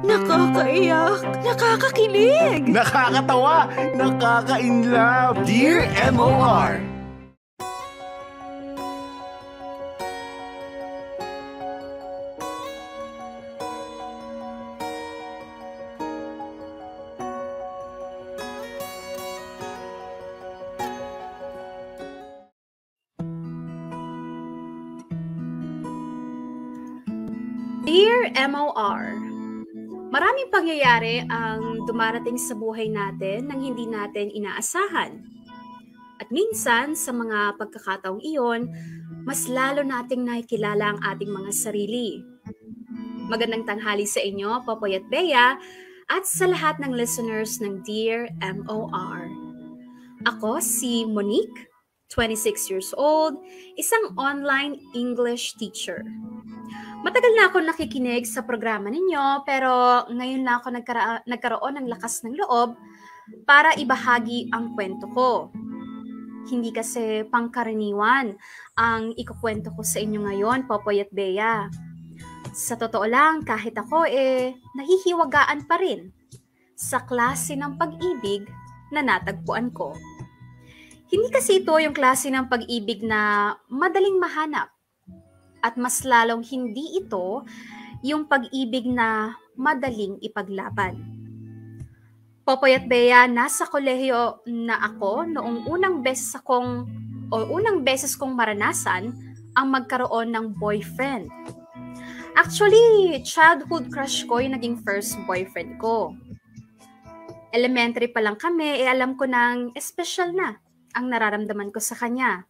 Nakakaiyak, nakakakilig, Nakakatawa, nakaka-inlove. Dear MOR. Dear MOR, maraming pangyayari ang dumarating sa buhay natin nang hindi natin inaasahan. At minsan, sa mga pagkakataong iyon, mas lalo nating nakikilala ang ating mga sarili. Magandang tanghali sa inyo, Popoy at Bea, at sa lahat ng listeners ng Dear MOR. Ako si Monique, 26 years old, isang online English teacher. Matagal na ako nakikinig sa programa ninyo, pero ngayon lang ako nagkaroon ng lakas ng loob para ibahagi ang kwento ko. Hindi kasi pangkaraniwan ang ikukwento ko sa inyo ngayon, Popoy at Bea. Sa totoo lang, kahit ako nahihiwagaan pa rin sa klase ng pag-ibig na natagpuan ko. Hindi kasi ito yung klase ng pag-ibig na madaling mahanap. At mas lalong hindi ito yung pag-ibig na madaling ipaglaban. Popoy at Bea, nasa kolehiyo na ako noong unang beses kong maranasan ang magkaroon ng boyfriend. Actually, childhood crush ko yung naging first boyfriend ko. Elementary pa lang kami, alam ko nang espesyal na ang nararamdaman ko sa kanya.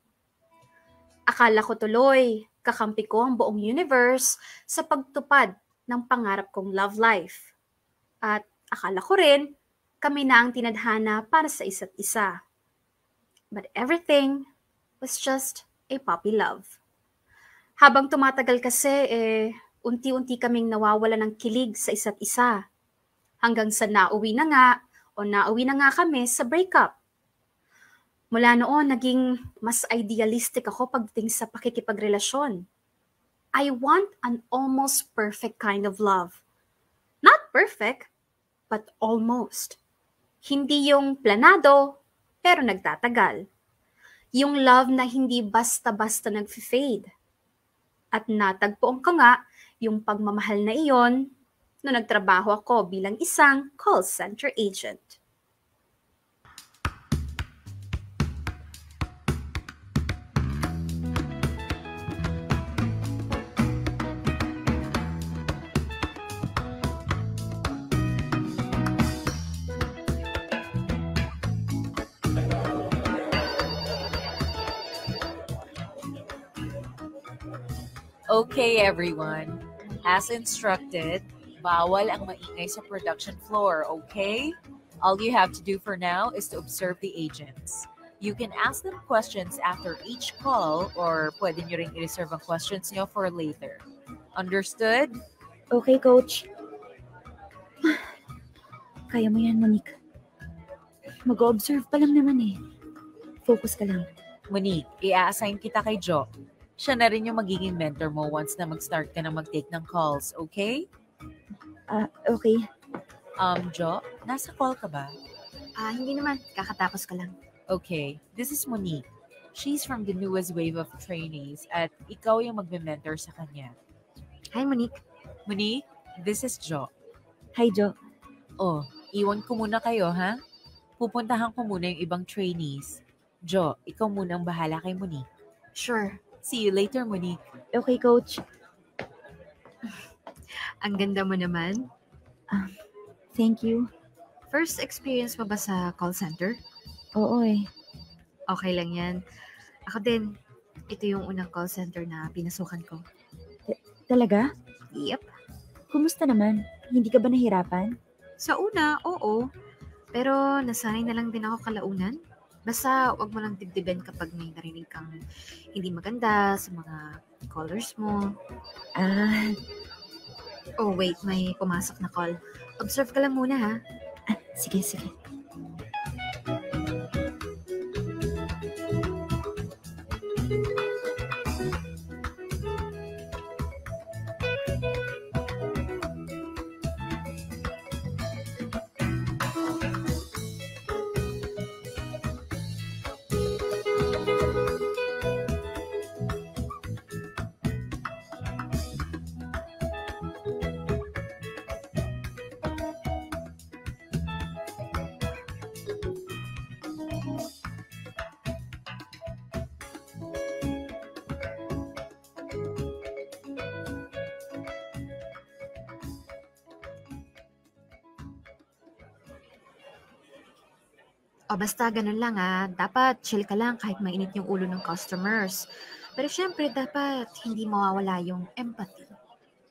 Akala ko tuloy, kakampi ko ang buong universe sa pagtupad ng pangarap kong love life. At akala ko rin, kami na ang tinadhana para sa isa't isa. But everything was just a puppy love. Habang tumatagal kasi, unti-unti kaming nawawala ng kilig sa isa't isa. Hanggang sa nauwi na nga kami sa breakup. Mula noon, naging mas idealistic ako pagdating sa pakikipagrelasyon. I want an almost perfect kind of love. Not perfect, but almost. Hindi yung planado, pero nagtatagal. Yung love na hindi basta-basta nag-fade. At natagpuan ko nga yung pagmamahal na iyon nung nagtrabaho ako bilang isang call center agent. Okay, everyone. As instructed, bawal ang maingay sa production floor, okay? All you have to do for now is to observe the agents. You can ask them questions after each call or pwede nyo rin i-reserve ang questions nyo for later. Understood? Okay, Coach. Kaya mo yan, Monique. Mag-observe pa lang naman eh. Focus ka lang. Monique, i-assign kita kay Jo. Siya na rin yung magiging mentor mo once na mag-start ka na mag-take ng calls, okay? Okay. Jo, nasa call ka ba? Hindi naman. Kakatapos ka lang. Okay, this is Monique. She's from the newest wave of trainees at ikaw yung magme-mentor sa kanya. Hi, Monique. Monique, this is Jo. Hi, Jo. Oh, iwan ko muna kayo, ha? Pupuntahan ko muna yung ibang trainees. Jo, ikaw muna ang bahala kay Monique. Sure. See you later, Monique. Okay, Coach. Ang ganda mo naman. Thank you. First experience mo ba sa call center? Oo eh. Okay lang yan. Ako din, ito yung unang call center na pinasukan ko. Talaga? Yep. Kumusta naman? Hindi ka ba nahirapan? Sa una, oo. Pero nasanay na lang din ako kalaunan. Basta wag mo lang dibdiben kapag may narinig kang hindi maganda sa mga callers mo. Oh, wait. May pumasok na call. Observe ka lang muna, ha? Sige. O basta ganun lang dapat chill ka lang kahit mainit yung ulo ng customers. Pero syempre, dapat hindi mawawala yung empathy.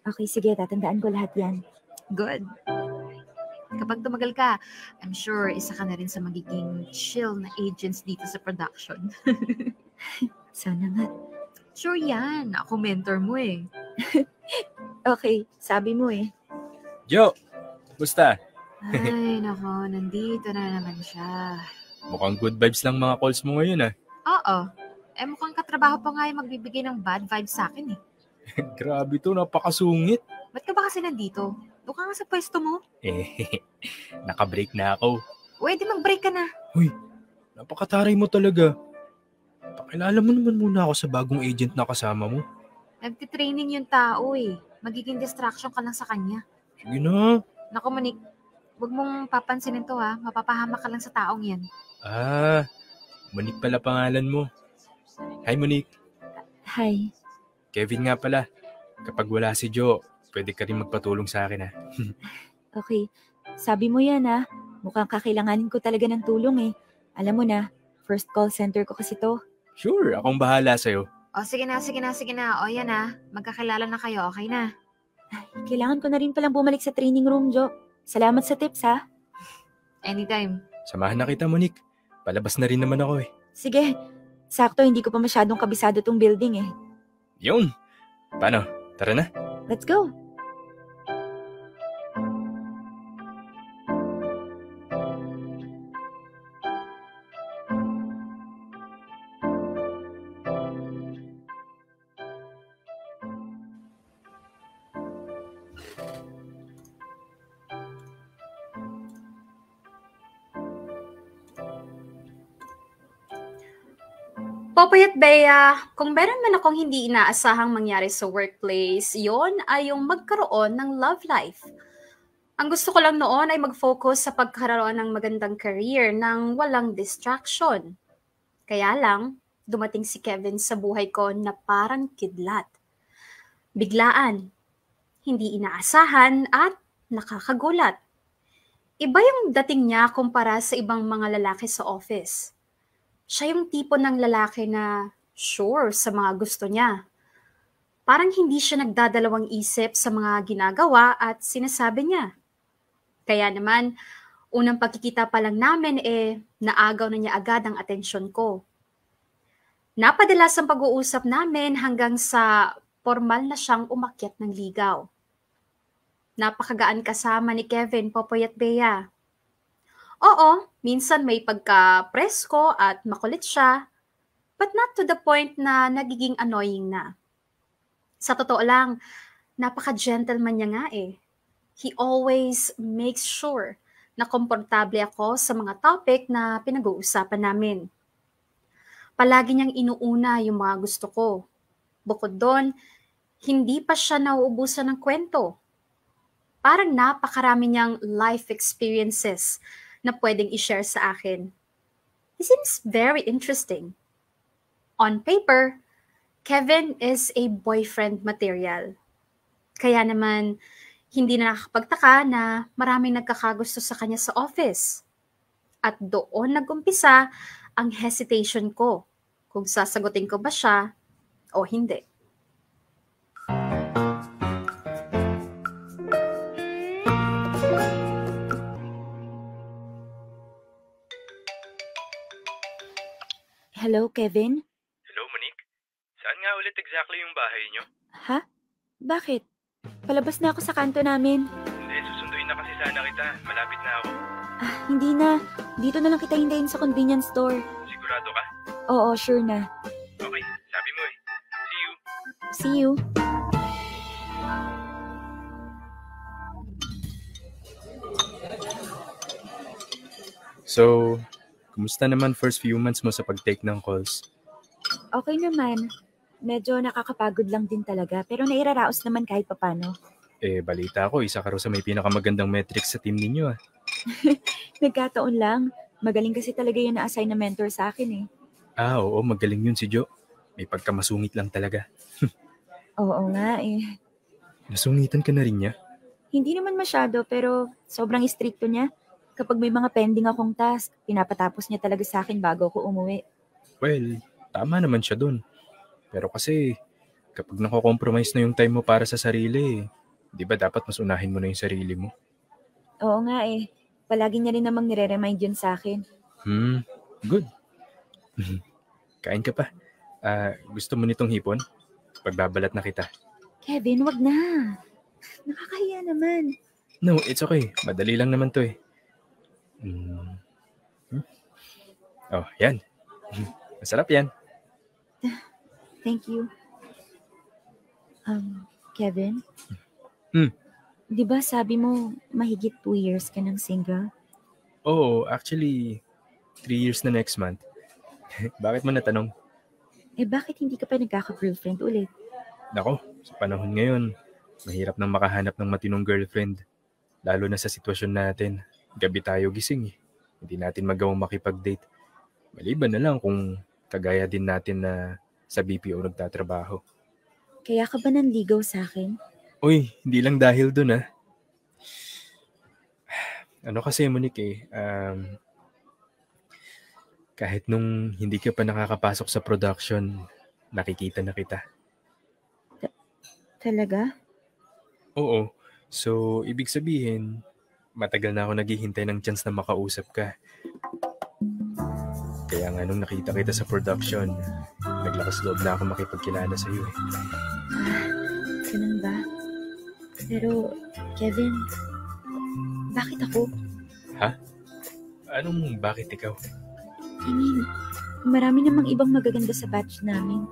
Okay, sige, tatandaan ko lahat yan. Good. Kapag tumagal ka, I'm sure isa ka na rin sa magiging chill na agents dito sa production. Sana nga. Sure yan. Ako mentor mo eh. Okay, sabi mo eh. Jo, kumusta? Ay, nako, nandito na naman siya. Mukhang good vibes lang mga calls mo ngayon Oo. Mukhang katrabaho pa nga yung magbibigay ng bad vibes sa akin eh. Grabe to, napakasungit. Ba't ka ba kasi nandito? Doon ka nga sa pwesto mo. Naka-break na ako. Pwede mag-break ka na. Napakataray mo talaga. Pakilala mo naman muna ako sa bagong agent na kasama mo. Nagtitraining yung tao eh. Magiging distraction ka lang sa kanya. Sige na. Naku, Monique. Huwag mong papansinin to Mapapahamak ka lang sa taong yan. Monique pala pangalan mo. Hi Monique. Hi. Kevin nga pala. Kapag wala si Jo, pwede ka rin magpatulong sa akin Okay, sabi mo yan Mukhang kakailanganin ko talaga ng tulong eh. Alam mo na, first call center ko kasi to. Sure, akong bahala sa'yo. O, sige na. O, yan Magkakilala na kayo, okay na? Kailangan ko na rin palang bumalik sa training room, Jo. Salamat sa tips, Anytime. Samahan na kita Monique. Palabas na rin naman ako eh. Sige, sakto hindi ko pa masyadong kabisado tong building eh. Yun. Paano? Tara na. Let's go! Popoy at Bea, kung meron man akong hindi inaasahang mangyari sa workplace, yon ay yung magkaroon ng love life. Ang gusto ko lang noon ay mag-focus sa pagkaroon ng magandang career nang walang distraction. Kaya lang, dumating si Kevin sa buhay ko na parang kidlat. Biglaan, hindi inaasahan at nakakagulat. Iba yung dating niya kumpara sa ibang mga lalaki sa office. Siya yung tipo ng lalaki na sure sa mga gusto niya. Parang hindi siya nagdadalawang isip sa mga ginagawa at sinasabi niya. Kaya naman, unang pagkikita pa lang namin naagaw na niya agad ang atensyon ko. Napadalas ang pag-uusap namin hanggang sa formal na siyang umakyat ng ligaw. Napakagaan kasama ni Kevin, Popoy at Bea. Oo, minsan may pagka-presko at makulit siya, but not to the point na nagiging annoying na. Sa totoo lang, napaka-gentleman niya nga eh. He always makes sure na komportable ako sa mga topic na pinag-uusapan namin. Palagi niyang inuuna yung mga gusto ko. Bukod doon, hindi pa siya nauubusan ng kwento. Parang napakarami niyang life experiences na pwedeng i-share sa akin. He seems very interesting. On paper, Kevin is a boyfriend material. Kaya naman, hindi na nakakapagtaka na maraming nagkakagusto sa kanya sa office. At doon nag-umpisa ang hesitation ko kung sasagutin ko ba siya o hindi. Hello, Kevin? Hello Monique. Saan nga ulit exactly yung bahay niyo? Ha? Bakit? Palabas na ako sa kanto namin. Hindi, susunduin na kasi sana kita. Malapit na ako. Hindi na. Dito na lang kita hintayin sa convenience store. Sigurado ka? Oo, sure na. Okay, sabi mo eh. See you. See you. So, kumusta naman first few months mo sa pag-take ng calls? Okay naman. Medyo nakakapagod lang din talaga, pero nairaraos naman kahit papano. Balita ko, isa ka raw sa may pinakamagandang metrics sa team ninyo Nagkataon lang. Magaling kasi talaga yung na-assign na mentor sa akin eh. Oo, magaling yun si Jo. May pagkamasungit lang talaga. Oo nga eh. Nasungitan ka na rin niya? Hindi naman masyado, pero sobrang istrikto niya. Kapag may mga pending akong task, pinapatapos niya talaga sa akin bago ako umuwi. Well, tama naman siya dun. Pero kasi, kapag nako-compromise na yung time mo para sa sarili, di ba dapat mas unahin mo na yung sarili mo? Oo nga eh. Palagi niya rin namang nire-remind yun sa akin. Good. Kain ka pa. Gusto mo nitong hipon? Pagbabalat na kita. Kevin, wag na. Nakakahiya naman. No, it's okay. Madali lang naman to eh. Oh, yan. Masarap yan. Thank you. Kevin? Di ba sabi mo mahigit 2 years ka ng single? Oh, actually, 3 years na next month. Bakit mo natanong? Bakit hindi ka pa nagkaka-girlfriend ulit? Nako, sa panahon ngayon, mahirap nang makahanap ng matinong girlfriend. Lalo na sa sitwasyon natin. Gabi tayo gising eh. Hindi natin magawang makipag-date. Maliban na lang kung kagaya din natin na sa BPO nagtatrabaho. Kaya ka ba nanligaw sa akin? Uy, hindi lang dahil dun ah. Ano kasi Monique kahit nung hindi ka pa nakakapasok sa production, nakikita na kita. Talaga? Oo. So, ibig sabihin, matagal na ako naghihintay ng chance na makausap ka. Kaya nga nung nakita kita sa production, naglakas loob na ako makipagkilala sa iyo eh. Ganun ba? Pero, Kevin, bakit ako? Ha? Anong bakit ikaw? I mean, marami namang ibang magaganda sa batch namin.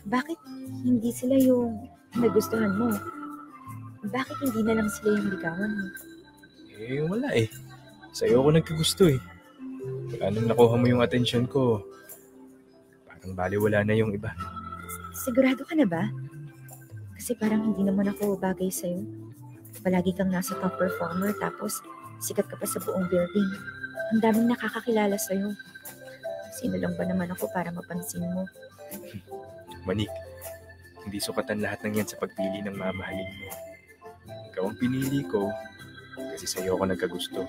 Bakit hindi sila yung nagustuhan mo? Bakit hindi na lang sila yung ligawan mo? Wala eh. Sa'yo ako nagkagusto eh. Wala nang nakuha mo yung atensyon ko. Parang baliwala na yung iba. Sigurado ka na ba? Kasi parang hindi naman ako bagay sa'yo. Palagi kang nasa top performer tapos sikat ka pa sa buong building. Ang daming nakakakilala sa'yo. Sino lang ba naman ako para mapansin mo? Monique, hindi sukatan lahat ng yan sa pagpili ng mamahalin mo. Ikaw ang pinili ko kasi sa'yo ako nagkagusto.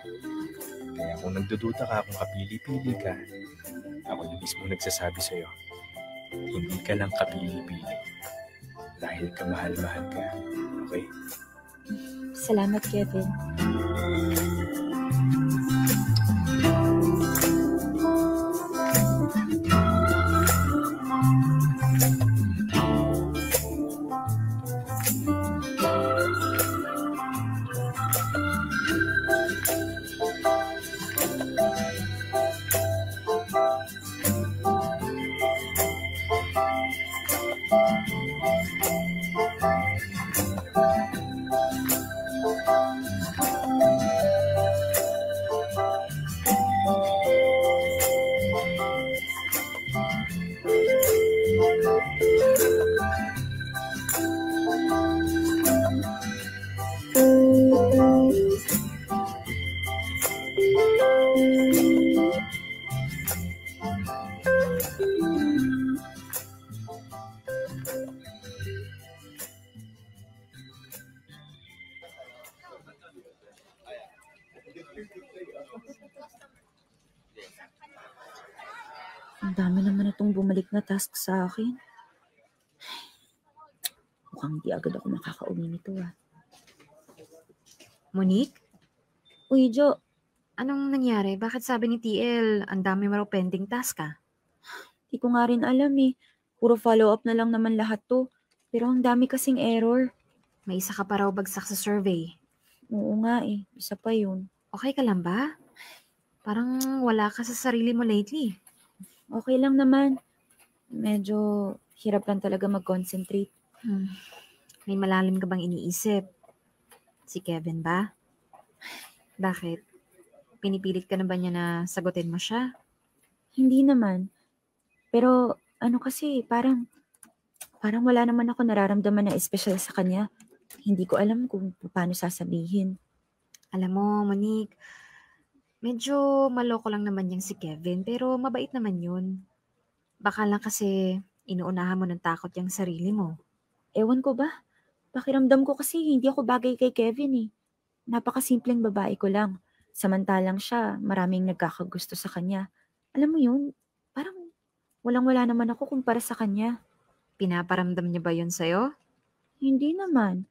Kaya kung nagdududa ka kung kapili-pili ka, ako yung mismo nagsasabi sa'yo, hindi ka lang kapili-pili. Dahil ka mahal-mahal ka. Okay? Salamat, Kevin. Ang dami naman itong bumalik na task sa akin. Mukhang di agad ako makakauwi nito ah. Monique, Uy, Jo, anong nangyari? Bakit sabi ni TL, ang dami mo raw pending task ka? di ko nga rin alam eh. Puro follow-up na lang naman lahat to. Pero ang dami kasing error. May isa ka pa raw bagsak sa survey. Oo nga eh. Isa pa yun. Okay ka lang ba? Parang wala ka sa sarili mo lately. Okay lang naman. Medyo hirap lang talaga mag-concentrate. May malalim ka bang iniisip? Si Kevin ba? Bakit? Pinipilit ka na ba niya na sagutin mo siya? Hindi naman. Pero ano kasi, parang wala naman ako nararamdaman na espesyal sa kanya. Hindi ko alam kung paano sasabihin. Alam mo, Monique, medyo maloko lang naman yung si Kevin, pero mabait naman yun. Baka lang kasi inuunahan mo ng takot yung sarili mo. Ewan ko ba? Pakiramdam ko kasi hindi ako bagay kay Kevin eh. Napakasimpleng babae ko lang. Samantalang siya, maraming nagkakagusto sa kanya. Alam mo yun, parang walang-wala naman ako kumpara sa kanya. Pinaparamdam niya ba yun sa'yo? Hindi naman.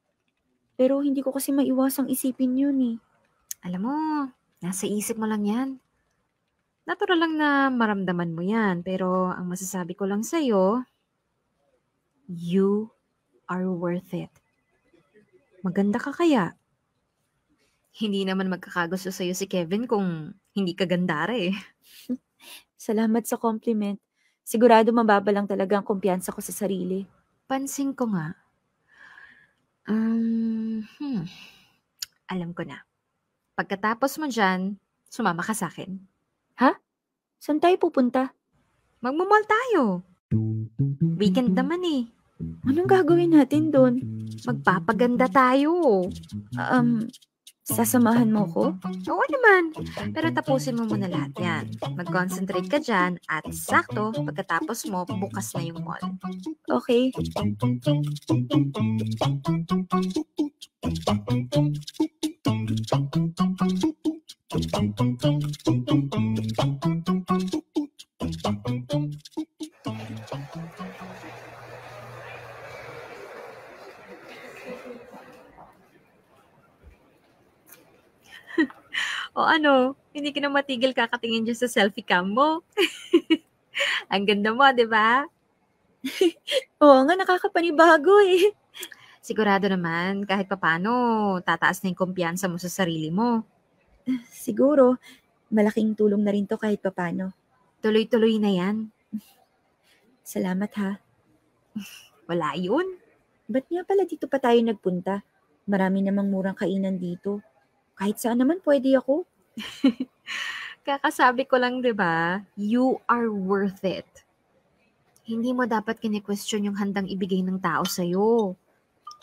Pero hindi ko kasi maiwasang isipin yun eh. Alam mo, nasa isip mo lang yan. Natural lang na maramdaman mo yan, pero ang masasabi ko lang sa'yo, you are worth it. Maganda ka kaya? Hindi naman magkakagusto sa'yo si Kevin kung hindi ka gandara eh. Salamat sa compliment. Sigurado mababa lang talaga ang kumpiyansa ko sa sarili. Pansin ko nga. Alam ko na. Pagkatapos mo dyan, sumama ka sa akin. Saan tayo pupunta? Magmamall tayo. Weekend naman eh. Anong gagawin natin doon? Magpapaganda tayo. Sasamahan mo ko? Oo naman. Pero tapusin mo muna lahat yan. Mag-concentrate ka dyan at sakto, pagkatapos mo, bukas na yung mall. Okay. O ano, hindi ka na matigil kakatingin dyan sa selfie cam mo. Ang ganda mo, di ba? Oo nga, nakakapanibago eh. Sigurado naman, kahit papano, tataas na yung kumpiyansa mo sa sarili mo. Siguro, malaking tulong na rin to kahit papano. Tuloy-tuloy na yan. Salamat ha. Wala yun. Ba't nga pala dito pa tayo nagpunta? Marami namang murang kainan dito. Kahit saan naman pwede ako. Kakasabi ko lang, di ba? You are worth it. Hindi mo dapat kine-question yung handang ibigay ng tao sa'yo.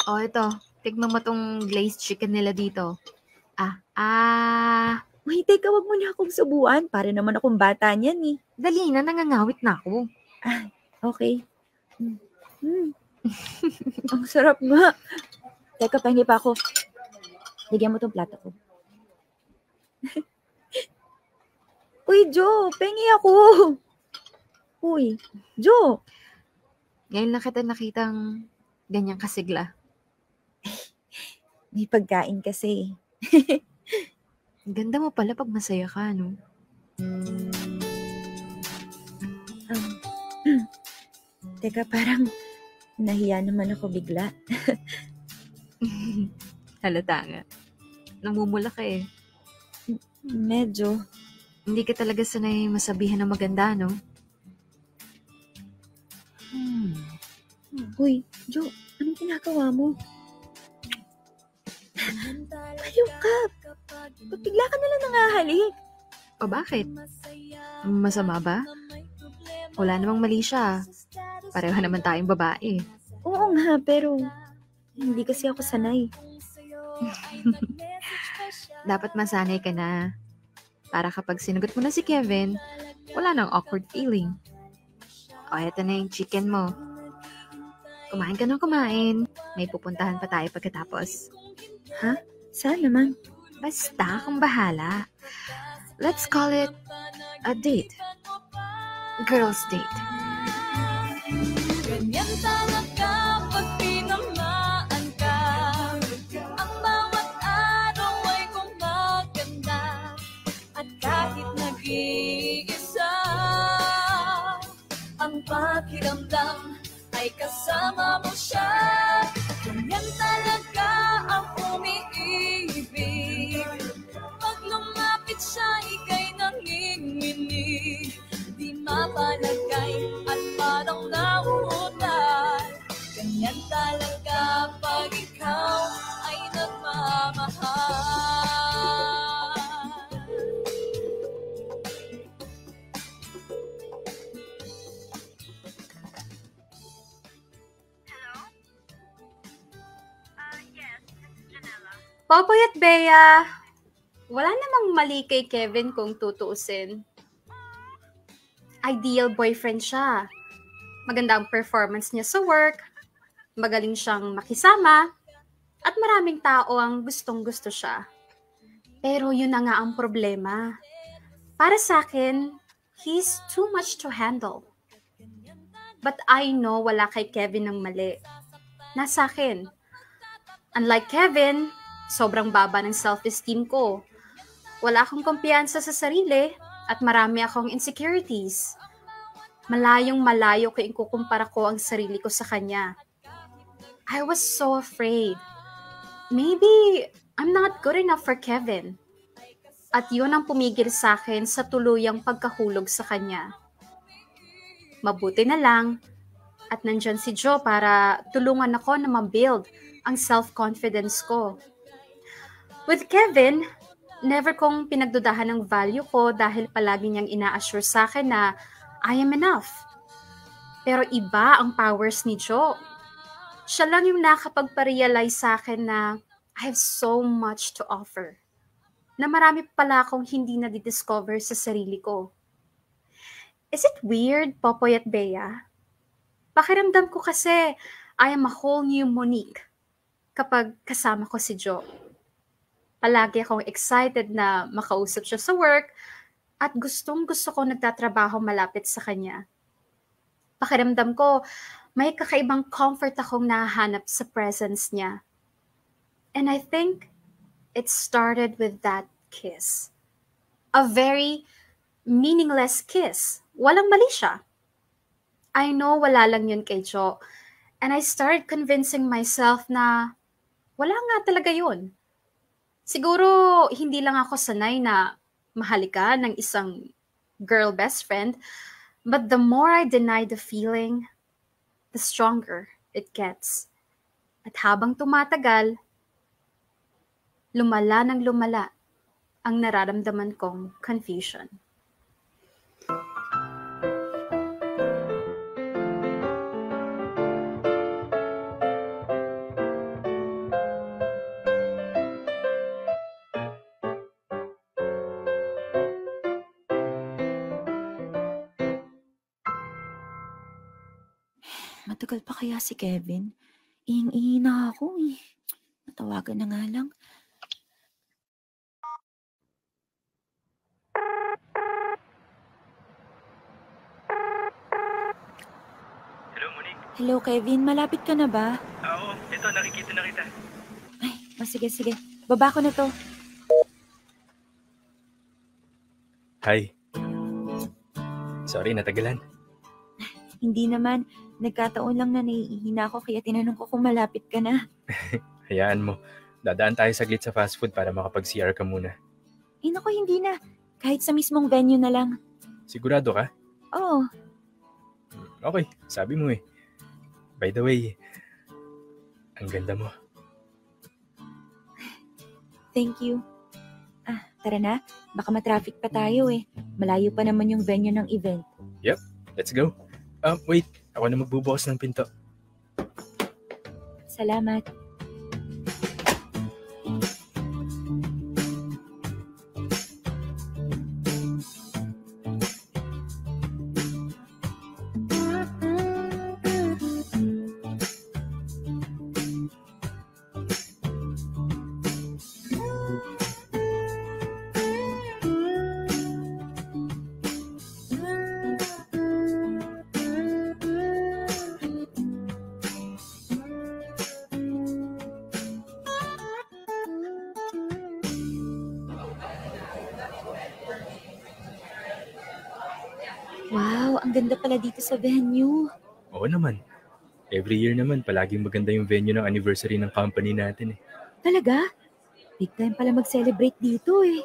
O ito, tignan mo tong glazed chicken nila dito. Uy, teka, wag mo na akong subuan. Para naman akong bata niyan eh. Dali na, nangangawit na ako. Okay. Ang sarap nga. Teka, pahingi pa ako. Bigyan mo tong plato ko. Uy, Jo, pengi ako. Uy, Jo. Ngayon lang kita nakitang ganyang kasigla. May pagkain kasi. Ang ganda mo pala pag masaya ka, no? Teka, parang nahiya naman ako bigla. Halata nga. Namumula ka eh. Medyo. Hindi ka talaga sanay masabihan ng maganda, no? Uy, Jo, anong ginagawa mo? Baliw ka. Ba't bigla ka nalang nangahalik? O bakit? Masama ba? Wala namang mali siya. Pareho naman tayong babae. Oo nga, pero hindi kasi ako sanay. Dapat masanay ka na. Para kapag sinagot mo na si Kevin, wala nang awkward feeling. O, eto na yung chicken mo. Kumain ka ng kumain. May pupuntahan pa tayo pagkatapos. Saan naman? Basta kung bahala. Let's call it a date. Girls' date. Ganyan talaga pag tinamaan ka. Ang bawat araw ay gumaganda. At kahit nag-iisa, ang pakiramdam ay kasama mo siya. Ganyan talaga ang umiibig. Pag lumapit siya, ika'y nanginginig. Di mapalagay at parang nauutal. Ganyan talaga pag ikaw ay nagmamahal. Popoy at Bea, wala namang mali kay Kevin kung tutuusin. Ideal boyfriend siya. Maganda ang performance niya sa work, magaling siyang makisama, at maraming tao ang gustong-gusto siya. Pero yun na nga ang problema. Para sa akin, he's too much to handle. But I know wala kay Kevin ng mali. Nasa akin. Unlike Kevin, sobrang baba ng self-esteem ko. Wala akong kumpiyansa sa sarili at marami akong insecurities. Malayong malayo ko ikukumpara ko ang sarili ko sa kanya. I was so afraid. Maybe I'm not good enough for Kevin. At yun ang pumigil sa akin sa tuluyang pagkahulog sa kanya. Mabuti na lang at nandyan si Joe para tulungan ako na ma-build ang self-confidence ko. With Kevin, never kong pinagdudahan ang value ko dahil palagi niyang ina-assure sa akin na I am enough. Pero iba ang powers ni Joe. Siya lang yung nakapagpa-realize sa akin na I have so much to offer. Na marami pala akong hindi na-discover sa sarili ko. Is it weird, Popoy at Bea? Pakiramdam ko kasi I am a whole new Monique kapag kasama ko si Joe. Palagi akong excited na makausap siya sa work at gustong-gusto ko nagtatrabaho malapit sa kanya. Pakiramdam ko may kakaibang comfort akong nahahanap sa presence niya. And I think it started with that kiss. A very meaningless kiss. Walang mali siya. I know wala lang yun kay Joe. And I started convincing myself na wala nga talaga yun. Siguro hindi lang ako sanay na mahalikan ng isang girl best friend. But the more I deny the feeling, the stronger it gets. At habang tumatagal, lumala ng lumala ang nararamdaman kong confusion. Matagal pa kaya si Kevin? Iing-ihi na ako eh. Matawagan na nga lang. Hello, Monique. Hello, Kevin. Malapit ka na ba? Oo, ito, nakikita na kita. Ay, sige. Baba ko na to. Hi. Sorry, natagalan. Hindi naman. Nagkataon lang na naiihi na ako kaya tinanong ko kung malapit ka na. Hayaan mo. Dadaan tayo saglit sa fast food para makapag-CR ka muna. Eh naku, hindi na. Kahit sa mismong venue na lang. Sigurado ka? Oo. Okay, sabi mo eh. By the way, ang ganda mo. Thank you. Tara na. Baka matraffic pa tayo eh. Malayo pa naman yung venue ng event. Let's go. Wait. Ako na magbubukas ng pinto. Salamat. Wow, ang ganda pala dito sa venue. Oo naman. Every year naman, palaging maganda yung venue ng anniversary ng company natin eh. Talaga? Big time pala mag-celebrate dito eh.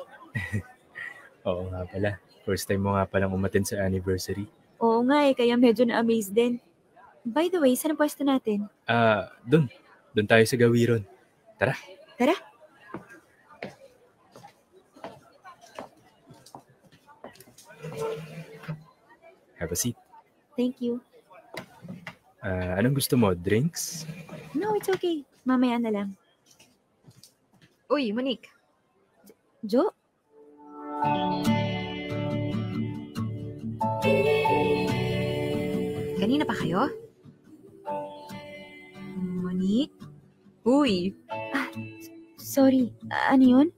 Oo nga pala. First time mo nga palang umattend sa anniversary. Oo nga eh, kaya medyo na-amaze din. By the way, saan ang pwesto natin? Doon. Doon tayo sa Gawiron. Tara. Tara. Have a seat. Thank you. Anong gusto mo? Drinks? No, it's okay. Mamaya na lang. Uy, Monique. Jo? Kanina pa kayo? Monique? Uy. Sorry. Ano yun?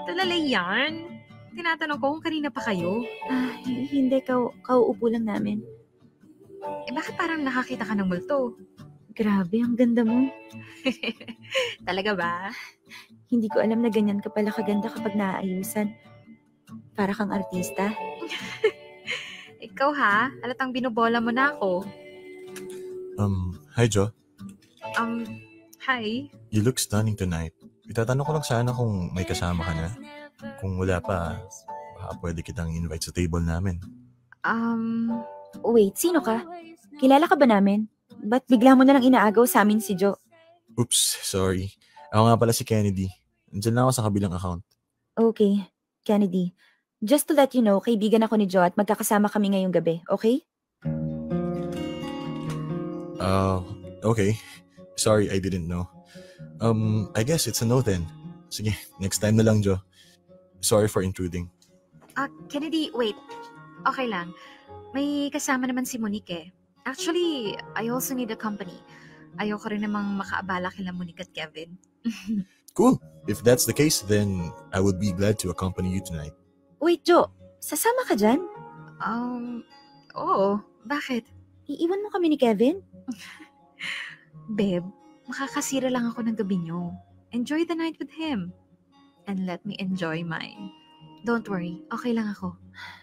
Tulalay yan. Tinatanong ko kung kanina pa kayo. Hindi, kauupo lang namin. Bakit parang nakakita ka ng multo? Grabe, ang ganda mo. Talaga ba? Hindi ko alam na ganyan ka pala kaganda kapag naaayusan. Para kang artista. Ikaw ha? Halatang binubola mo na ako. Hi Jo. Hi. You look stunning tonight. Itatanong ko lang sana kung may kasama ka na. Kung wala pa, baka pwede kitang invite sa table namin. Wait, sino ka? Kilala ka ba namin? Ba't bigla mo na lang inaagaw sa amin si Jo? Oops, sorry. Ako nga pala si Kennedy. Nandiyan lang ako sa kabilang account. Okay, Kennedy. Just to let you know, kaibigan ako ni Jo at magkakasama kami ngayong gabi, okay? Okay. Sorry, I didn't know. I guess it's a no then. Sige, next time na lang, Jo. Sorry for intruding. Kennedy, wait. Okay lang. May kasama naman si Monique eh. Actually, I also need a company. Ayoko rin namang makaabala kila Monique at Kevin. Cool. If that's the case, then I would be glad to accompany you tonight. Wait, Jo. Sasama ka dyan? Oo. Bakit? Iiwan mo kami ni Kevin? Babe, makakasira lang ako ng gabi niyo. Enjoy the night with him. And let me enjoy mine. Don't worry, okay lang ako.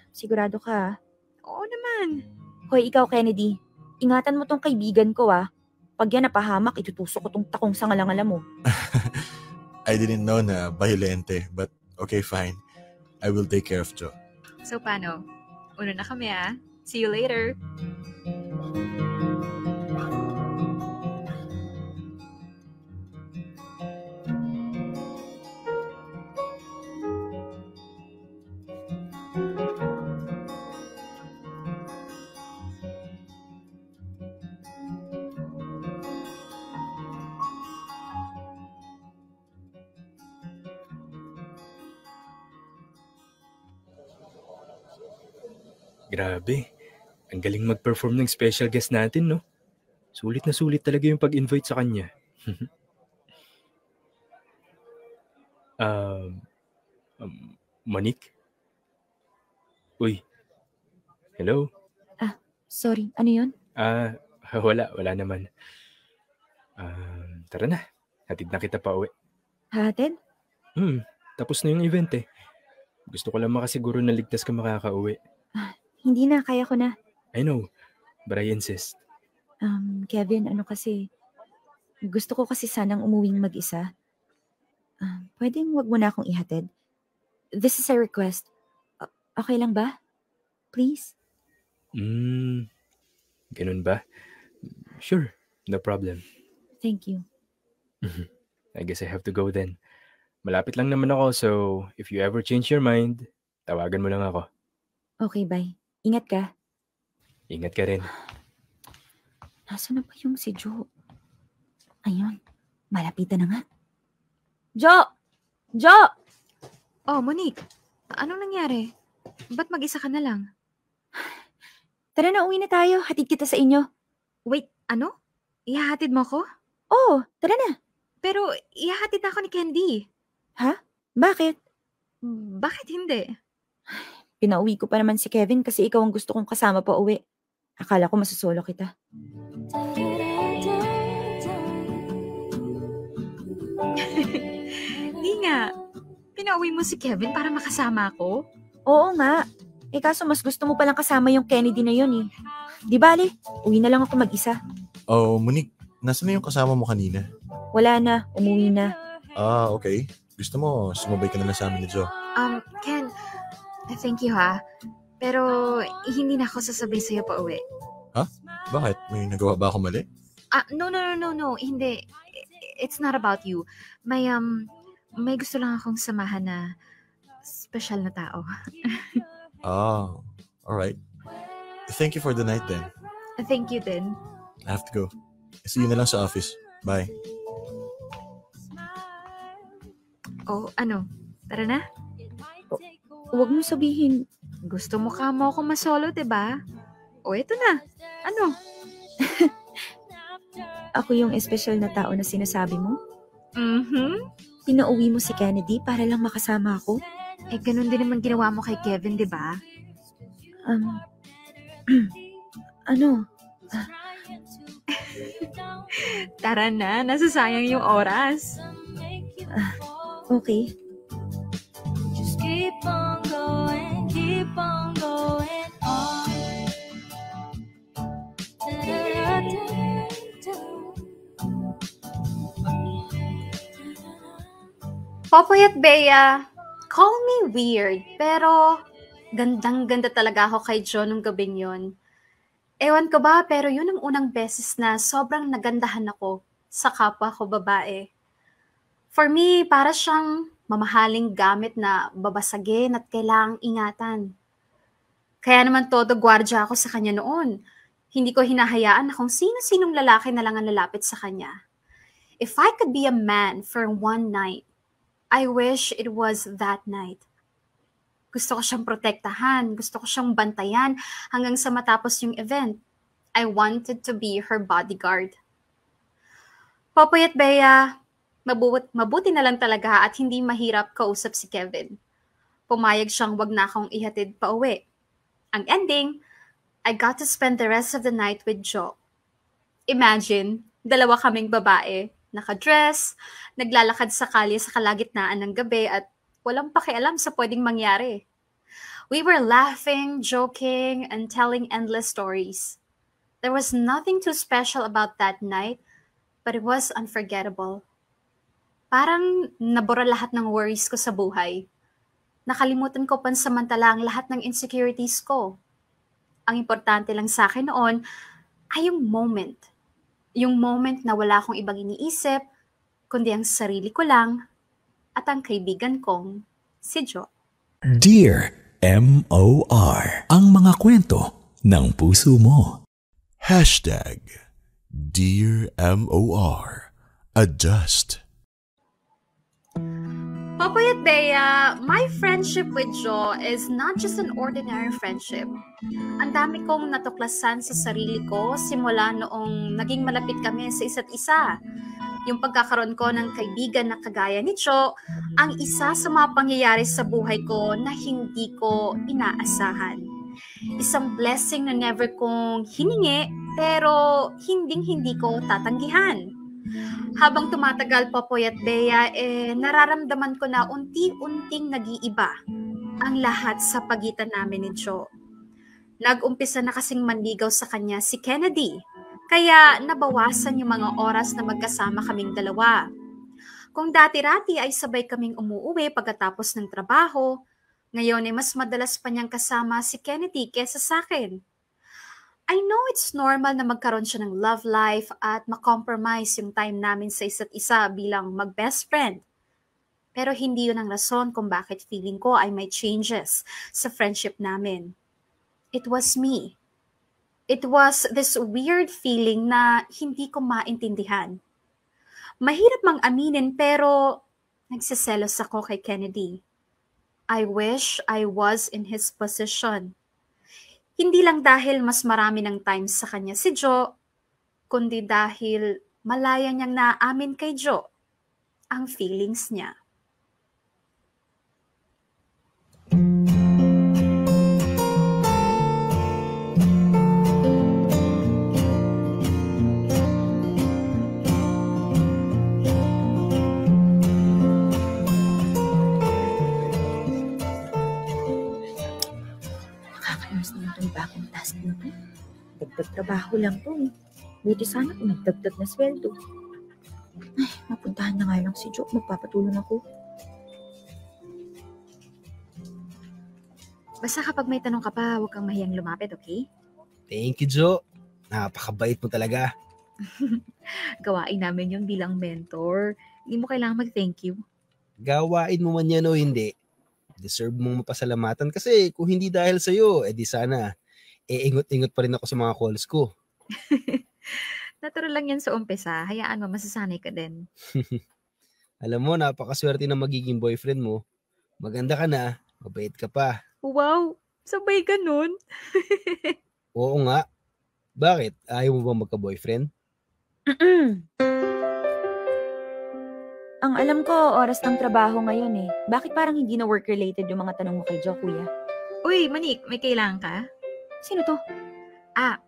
Sigurado ka? Oo naman. Hoy, ikaw, Kennedy. Ingatan mo tong kaibigan ko, ah. Pag yan napahamak, itutusok ko tong takong sa ngalangala mo. I didn't know na violente, but okay, fine. I will take care of Jo. So, paano? Una na kami, ah. See you later. Grabe. Ang galing mag-perform ng special guest natin, no? Sulit na sulit talaga yung pag-invite sa kanya. Monique? Uy. Hello? Sorry, ano yun? Wala naman. Tara na. Hatid na kita pa uwi. Hatid? Tapos na yung event eh. Gusto ko lang makasiguro na ligtas ka makakauwi. Hindi na, kaya ko na. I know, but I insist. Kevin, gusto ko kasi sanang umuwing mag-isa. Pwedeng wag mo na akong ihatid. This is a request. Okay lang ba? Please? Ganun ba? Sure, no problem. Thank you. I guess I have to go then. Malapit lang naman ako, so if you ever change your mind, tawagan mo lang ako. Okay, bye. Ingat ka. Ingat ka rin. Nasaan na ba yung si Jo? Ayun, malapitan na nga. Jo! Jo! Oh, Monique. Anong nangyari? Ba't mag-isa ka na lang? Tara na, uwi na tayo. Hatid kita sa inyo. Wait, ano? Ihahatid mo ko? Oo, tara na. Pero ihahatid na ako ni Candy. Ha? Bakit? Bakit hindi? Pinauwi ko pa naman si Kevin kasi ikaw ang gusto kong kasama pa uwi. Akala ko masusolo kita. Hindi nga. Pinauwi mo si Kevin para makasama ako? Oo nga. Kaso mas gusto mo palang kasama yung Kennedy na yun eh. Di bale, uwi na lang ako mag-isa. Oh, Monique, nasaan na yung kasama mo kanina? Wala na, umuwi na. Okay. Gusto mo, sumabay ka na lang sa amin ni Jo. Ken, thank you ha. Pero hindi na ako sasabay sa'yo pa uwi. Bakit? May nagawa ba ako mali? No. Hindi. It's not about you. May gusto lang akong samahan na special na tao. Alright. Thank you for the night then. Thank you din. I have to go. See you na lang sa office. Bye. Oh, ano? Tara na? Huwag mo sabihin. Gusto mo ka mo ako masolo, diba? O, eto na. Ano? Ako yung espesyal na tao na sinasabi mo? pinauwi mo si Kennedy para lang makasama ako? Eh, ganun din naman ginawa mo kay Kevin, di ba? Ano? Tara na, nasasayang yung oras. Okay. Just keep on going on. Popoy at Bea, call me weird, pero gandang-ganda talaga ako kay John nung gabing yon. Ewan ko ba, pero yun ang unang beses na sobrang nagandahan ako sa kapwa ko babae. For me, para siyang mamahaling gamit na babasagin at kailangang ingatan. Kaya naman todo gwardya ako sa kanya noon. Hindi ko hinahayaan na kung sino-sinong lalaki na lang ang lalapit sa kanya. If I could be a man for one night, I wish it was that night. Gusto ko siyang protektahan, gusto ko siyang bantayan hanggang sa matapos yung event. I wanted to be her bodyguard. Popoy at Bea, mabuti na lang talaga at hindi mahirap kausap si Kevin. Pumayag siyang wag na akong ihatid pa uwi. Ang ending, I got to spend the rest of the night with Joe. Imagine, dalawa kaming babae, nakadress, naglalakad sa kalye sa kalagitnaan ng gabi at walang pakialam sa pwedeng mangyari. We were laughing, joking, and telling endless stories. There was nothing too special about that night, but it was unforgettable. Parang nabura lahat ng worries ko sa buhay. Nakalimutan ko pansamantala ang lahat ng insecurities ko. Ang importante lang sa akin noon ay yung moment. Yung moment na wala akong ibang iniisip, kundi ang sarili ko lang at ang kaibigan kong si Joe. Dear M.O.R. Ang mga kwento ng puso mo. Dear M.O.R. Adjust. Popoy at Bea, my friendship with Joe is not just an ordinary friendship. Ang dami kong natuklasan sa sarili ko simula noong naging malapit kami sa isa't isa. Yung pagkakaroon ko ng kaibigan na kagaya ni Joe, ang isa sa mga pangyayari sa buhay ko na hindi ko inaasahan. Isang blessing na never kong hiningi pero hinding-hindi ko tatanggihan. Habang tumatagal Popoy at Bea, nararamdaman ko na unti-unting nag-iiba ang lahat sa pagitan namin ni Joe. Nag-umpisa na kasing manligaw sa kanya si Kennedy, kaya nabawasan yung mga oras na magkasama kaming dalawa. Kung dati-rati ay sabay kaming umuuwi pagkatapos ng trabaho, ngayon ay mas madalas pa niyang kasama si Kennedy kesa sa akin. I know it's normal na magkaroon siya ng love life at makompromise yung time namin sa isa't isa bilang mag-best friend. Pero hindi yun ang rason kung bakit feeling ko ay may changes sa friendship namin. It was me. It was this weird feeling na hindi ko maintindihan. Mahirap mang aminin pero nagsiselos ako kay Kennedy. I wish I was in his position. Hindi lang dahil mas marami ng time sa kanya si Joe, kundi dahil malaya niyang naamin kay Joe ang feelings niya. Bagong task na to. Dagdag trabaho lang to eh. Buti sana kung nagdagdag na sweldo. Ay, mapuntahan na nga lang si Joe. Magpapatulong ako. Basta kapag may tanong ka pa, huwag kang mahiyang lumapit, okay? Thank you, Jo. Napakabait mo talaga. Gawain namin yun bilang mentor. Hindi mo kailangan mag-thank you. Gawain mo man yan o hindi. Deserve mong mapasalamatan kasi kung hindi dahil sa'yo, edi sana ingot-ingot pa rin ako sa mga calls ko. Natural lang yan sa umpisa. Hayaan mo, masasanay ka din. Alam mo, napakaswerte na magiging boyfriend mo. Maganda ka na, mabait ka pa. Wow! Sabay ganun? Oo nga. Bakit? Ayaw mo ba magka-boyfriend? Ang alam ko, oras ng trabaho ngayon eh. Bakit parang hindi na work-related yung mga tanong mo kay Jo, kuya? Uy, Monique, may kailangan ka? Sino to?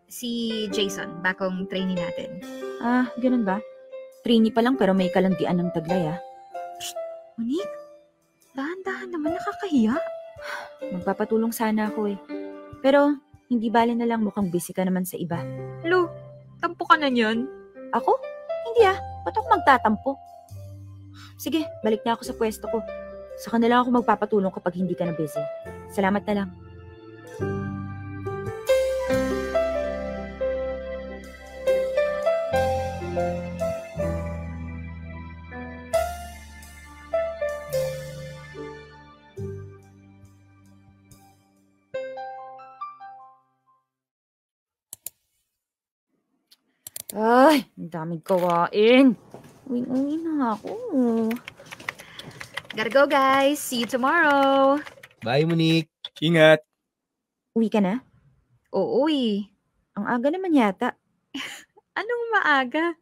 Si Jason, bagong trainee natin. Ganun ba? Trainee pa lang pero may kalandian ng taglay Monique, dahan-dahan naman, nakakahiya. Magpapatulong sana ako eh. Pero, hindi bale na lang mukhang busy ka naman sa iba. Lo, tampo ka na niyan. Ako? Hindi ba't ako magtatampo? Sige, balik na ako sa pwesto ko. Saka na lang ako magpapatulong kapag hindi ka na busy. Salamat na lang. Ay, ang daming kawain. Uwi na ako. Gotta go, guys. See you tomorrow. Bye, Monique. Ingat! Uwi ka na? Oo, Ang aga naman yata. Anong maaga?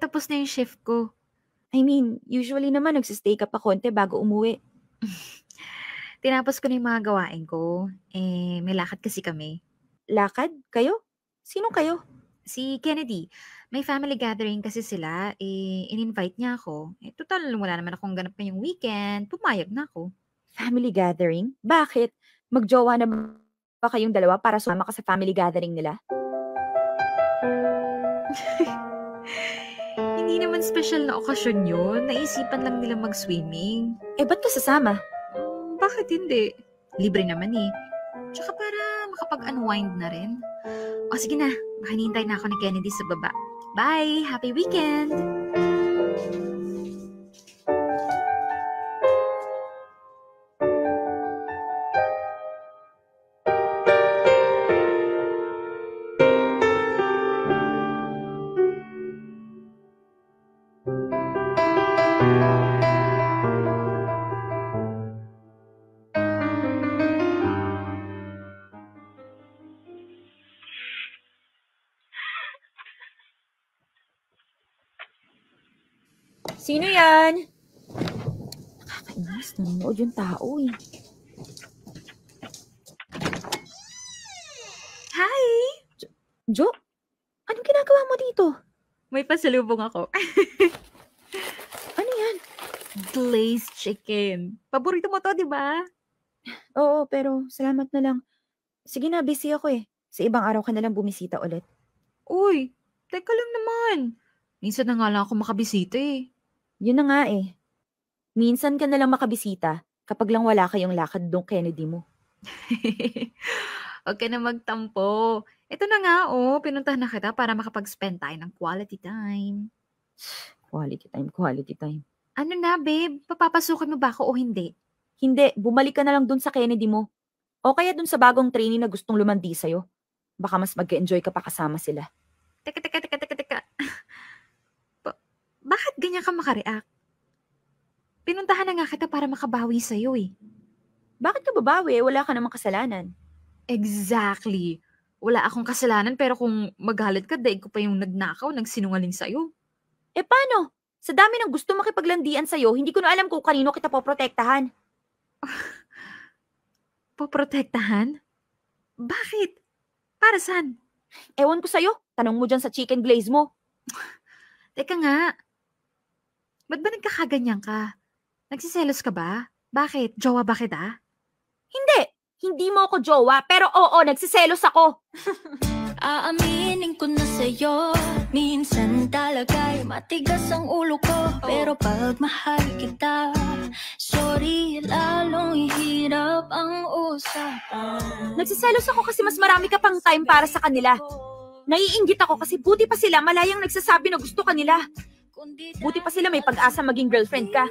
Tapos na yung shift ko. I mean, usually naman nagsistay ka pa konti bago umuwi. Tinapos ko na yung mga gawain ko. May lakad kasi kami. Lakad? Kayo? Sino kayo? Si Kennedy. May family gathering kasi sila. In-invite niya ako. Total, wala naman akong ganap ngayong weekend. Pumayag na ako. Family gathering? Bakit? Magjowa na ba kayong dalawa para sumama ka sa family gathering nila? Hindi naman special na okasyon yun. Naisipan lang nila mag-swimming. Ba't ka sasama? Bakit hindi? Libre naman eh. Tsaka para makapag-unwind na rin. O sige na, makinintay na ako ni Kennedy sa baba. Bye! Happy weekend! Sino yan? Nakakainis, nanonood yung tao eh. Hi! Jo? Anong ginagawa mo dito? May pasalubong ako. Ano yan? Glazed chicken. Paborito mo to, di ba? Oo, pero salamat na lang. Sige na, busy ako eh. Sa ibang araw ka na lang bumisita ulit. Uy, teka lang naman. Minsan na nga lang ako makabisita eh. Yun na nga eh. Minsan ka na lang makabisita kapag lang wala kayong lakad dong Kennedy mo. Huwag ka na magtampo. Ito na nga pinuntahan na kita para makapag-spend tayo ng quality time. Quality time. Ano na, babe? Papapasukin mo ba ako o hindi? Hindi, bumalik ka na lang dun sa Kennedy mo. O kaya dun sa bagong trainee na gustong lumandi sa'yo. Baka mas mag-enjoy ka pa kasama sila. Teka. Bakit ganyan ka makareact? Pinuntahan na nga kita para makabawi sa'yo eh. Bakit ka babawi? Wala ka namang kasalanan. Exactly. Wala akong kasalanan pero kung magalit ka, daig ko pa yung nagnakaw, nagsinungaling sa'yo. Paano? Sa dami ng gusto makipaglandian sa'yo, hindi ko na alam kung kanino kita poprotektahan. Poprotektahan? Bakit? Para saan? Ewan ko sa'yo. Tanong mo dyan sa chicken glaze mo. Teka nga. Ba't ba nagkakaganyan ka? Nagsiselos ka ba? Bakit? Jowa ba kita? Hindi. Hindi mo ako jowa, pero oo, nagsiselos ako. Aaminin ko na sa'yo, minsan talaga'y matigas ang ulo ko. Pero pag mahal kita, sorry, lalong hirap ang usapan. Nagsiselos ako kasi mas marami ka pang time para sa kanila. Naiinggit ako kasi buti pa sila malayang nagsasabi na gusto kanila. Buti pa sila may pag-asa maging girlfriend ka.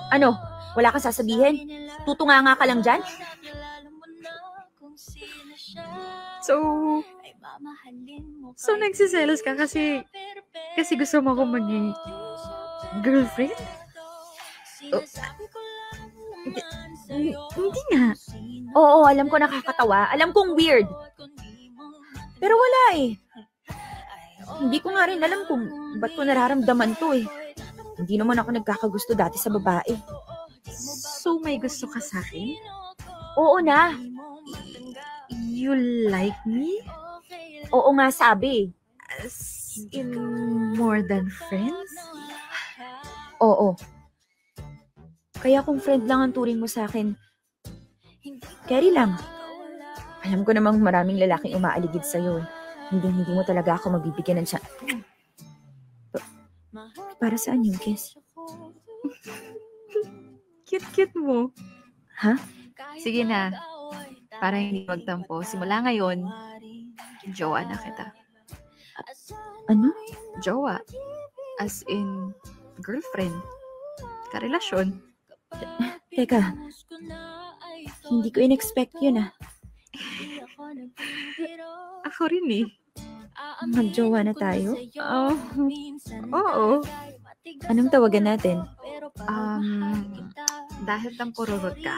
Ano? Wala kang sasabihin? Tutunganga ka lang dyan? So nagsiselos ka kasi gusto mo akong maging girlfriend? Hindi nga. Oo, alam ko nakakatawa. Alam kong weird. Pero wala eh. Hindi ko nga rin alam kung ba't ko nararamdaman to eh. Hindi naman ako nagkakagusto dati sa babae. So, may gusto ka sa akin? Oo na. You like me? Oo nga sabi. As in more than friends? Oo. Kaya kung friend lang ang turing mo sa akin, carry lang. Alam ko namang maraming lalaking umaaligid sa'yo eh. Hindi mo talaga ako mabibigyan ng para saan yung kiss? Cute-cute mo. Ha? Sige na. Para hindi magtampo. Simula ngayon, jowa na kita. Ano? Jowa. As in, girlfriend. Karelasyon. Teka. Hindi ko in-expect yun ah. Ako rin eh. Magjowa na tayo? Oo. Anong tawagan natin? Dahil tampururot ka.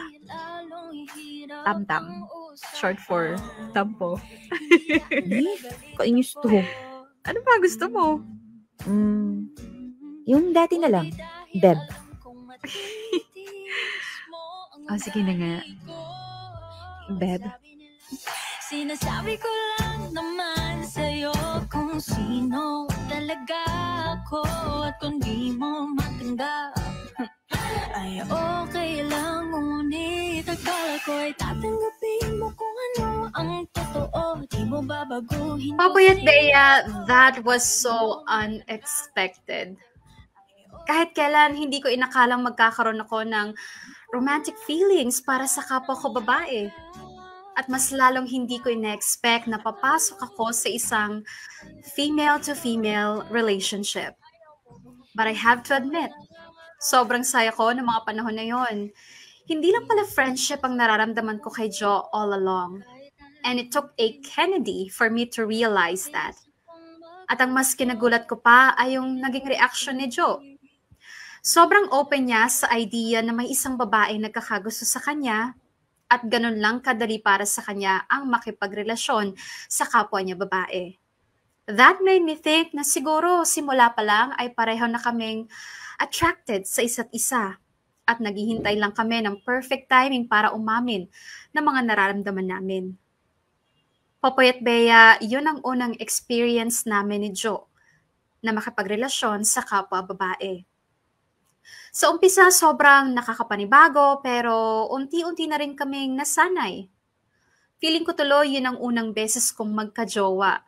Tam-tam. Short for tampo. Kainis to. Ano ba gusto mo? Yung dati na lang. Deb. Sige na nga. Beb. Sinasabi ko lang naman sa'yo kung sino talaga ako. At kung di mo matanggap ay okay lang. Ngunit akala ko ay tatanggapin mo kung ano ang totoo. Di mo babaguhin. Papayat Bea, that was so unexpected. Kahit kailan, hindi ko inakalang magkakaroon ako ng romantic feelings para sa kapwa ko babae. At mas lalong hindi ko ina-expect na papasok ako sa isang female-to-female relationship. But I have to admit, sobrang saya ko ng mga panahon na yon. Hindi lang pala friendship ang nararamdaman ko kay Joe all along. And it took a Kennedy for me to realize that. At ang mas kinagulat ko pa ay yung naging reaction ni Joe. Sobrang open niya sa idea na may isang babae nagkakagusto sa kanya at ganun lang kadali para sa kanya ang makipagrelasyon sa kapwa niya babae. That made me think na siguro simula pa lang ay pareho na kaming attracted sa isa't isa at naghihintay lang kami ng perfect timing para umamin ng mga nararamdaman namin. Popoy at Bea, yun ang unang experience namin ni Joe na makipagrelasyon sa kapwa babae. Sa umpisa, sobrang nakakapanibago pero unti-unti na rin kaming nasanay. Feeling ko tuloy yun ang unang beses kong magka-jowa.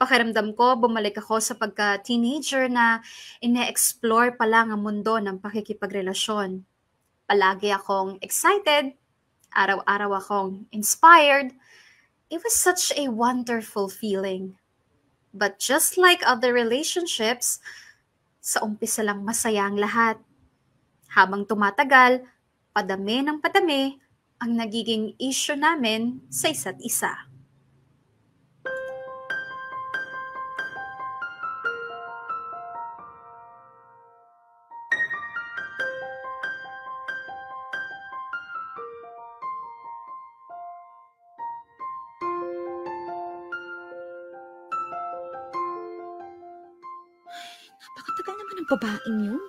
Pakiramdam ko, bumalik ako sa pagka-teenager na ine-explore pa lang ang mundo ng pakikipagrelasyon. Palagi akong excited, araw-araw akong inspired. It was such a wonderful feeling. But just like other relationships, sa umpisa lang masaya ang lahat. Habang tumatagal, padami ng padami ang nagiging issue namin sa isa't isa. Napakatagal naman ng babaeng yun.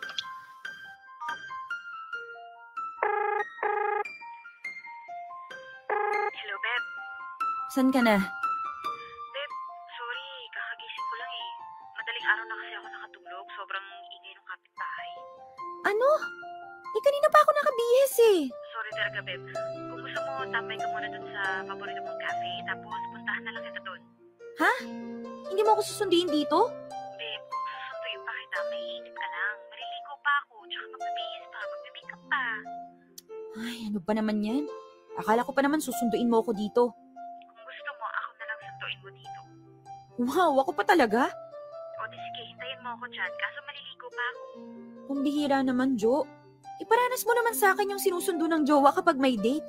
Hello, Beb. San ka na? Beb, sorry. Kakagising ko lang eh. Madaling araw na kasi ako nakatulog. Sobrang ingay ng kapitbahay. Ano? Kanina pa ako nakabihis eh. Sorry talaga, Beb. Kung gusto mo, tambay ka muna dun sa paborito mong cafe. Tapos, puntahan na lang kita dun. Ha? Hindi mo ako susunduin dito? Beb, kung susunduin pa kita, may inip ka lang. Maliligo pa ako. Tsaka magbibihis pa. Magbibigap pa. Ay, ano ba naman yan? Akala ko pa naman susunduin mo ako dito. Kung gusto mo, ako na lang sunduin mo dito. Wow, ako pa talaga? O di sige, hintayin mo ako dyan. Kaso maliligo pa ako. Kung bihira naman, Jo. Iparanas mo naman sa akin yung sinusundo ng jowa kapag may date.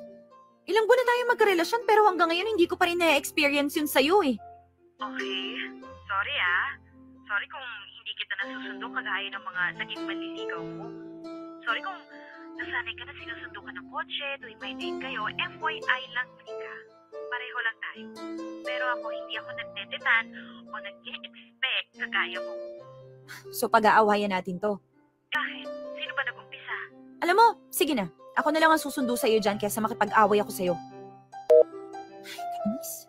Ilang buwan na tayo magkarelasyon pero hanggang ngayon hindi ko pa rin na-experience yun sa'yo eh. Okay. Sorry ah. Sorry kung hindi kita nasusundo kagaya ng mga naging manliligaw mo. Sorry kung nasanay ka na sinusundo ka ng kotse tuwing may date kayo. FYI lang, Monica. Pareho lang tayo. Pero ako hindi ako nagdedeman o nag-expect kagaya mo. So pag-aawayan natin to. Bakit? Sino ba nag-umpisa? Alam mo, sige na. Ako na lang ang susundo sa'yo dyan kaysa makipag-away ako sa'yo. Ay, kainis.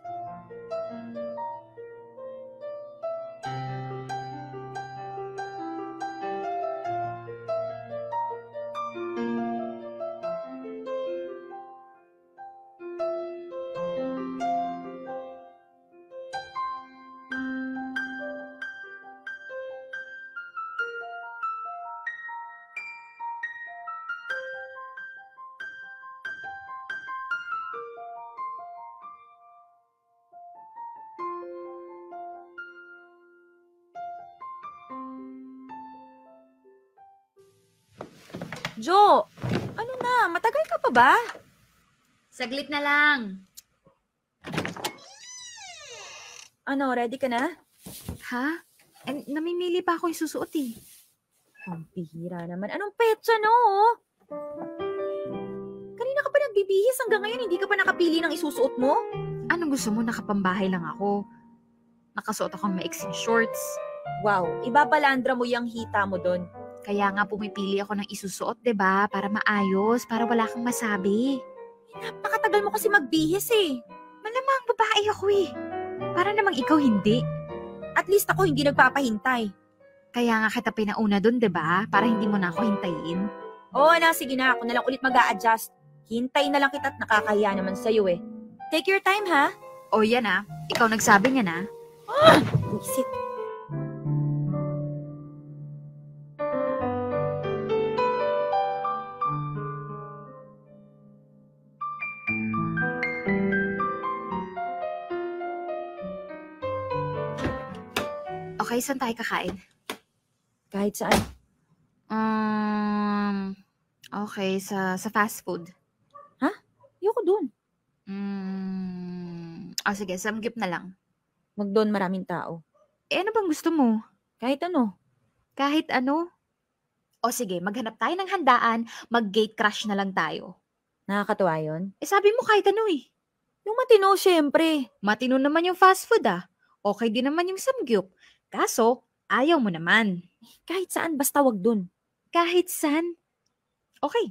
Jo, ano na? Matagal ka pa ba? Saglit na lang. Ano, ready ka na? Ha? Namimili pa ako yung susuot eh. Ang bihira naman. Anong petsa, no? Kanina ka pa nagbibihis hanggang ngayon hindi ka pa nakapili ng isusuot mo? Anong gusto mo? Nakapambahay lang ako. Nakasuot akong maiksing shorts. Wow, ibabalandra mo yung hita mo doon. Kaya nga pumipili ako ng isusuot, 'di ba? Para maayos, para wala kang masabi. Napakatagal mo kasi magbihis eh. Malamang babae ako eh. Para namang ikaw hindi. At least ako hindi nagpapahintay. Kaya nga kita pinauna doon, 'di ba? Para hindi mo na ako hintayin. Oo na, sige na. Ako na lang ulit mag-a-adjust. Hintay na lang kita at nakakahiya naman sa'yo eh. Take your time, ha? O yan ah. Ikaw nagsabi niya na. Visit. Okay, saan tayo kakain? Kahit saan. Okay, sa fast food. Ha? Ayoko dun. Sige, samgyup na lang. Wag doon maraming tao. Ano bang gusto mo? Kahit ano. Kahit ano? O sige, maghanap tayo ng handaan, mag-gate crash na lang tayo. Nakakatuwa yun? Sabi mo kahit ano eh. Yung matino, syempre. Matino naman yung fast food ah. Okay din naman yung samgyup. Kaso, ayaw mo naman. Kahit saan, basta wag dun. Kahit saan? Okay.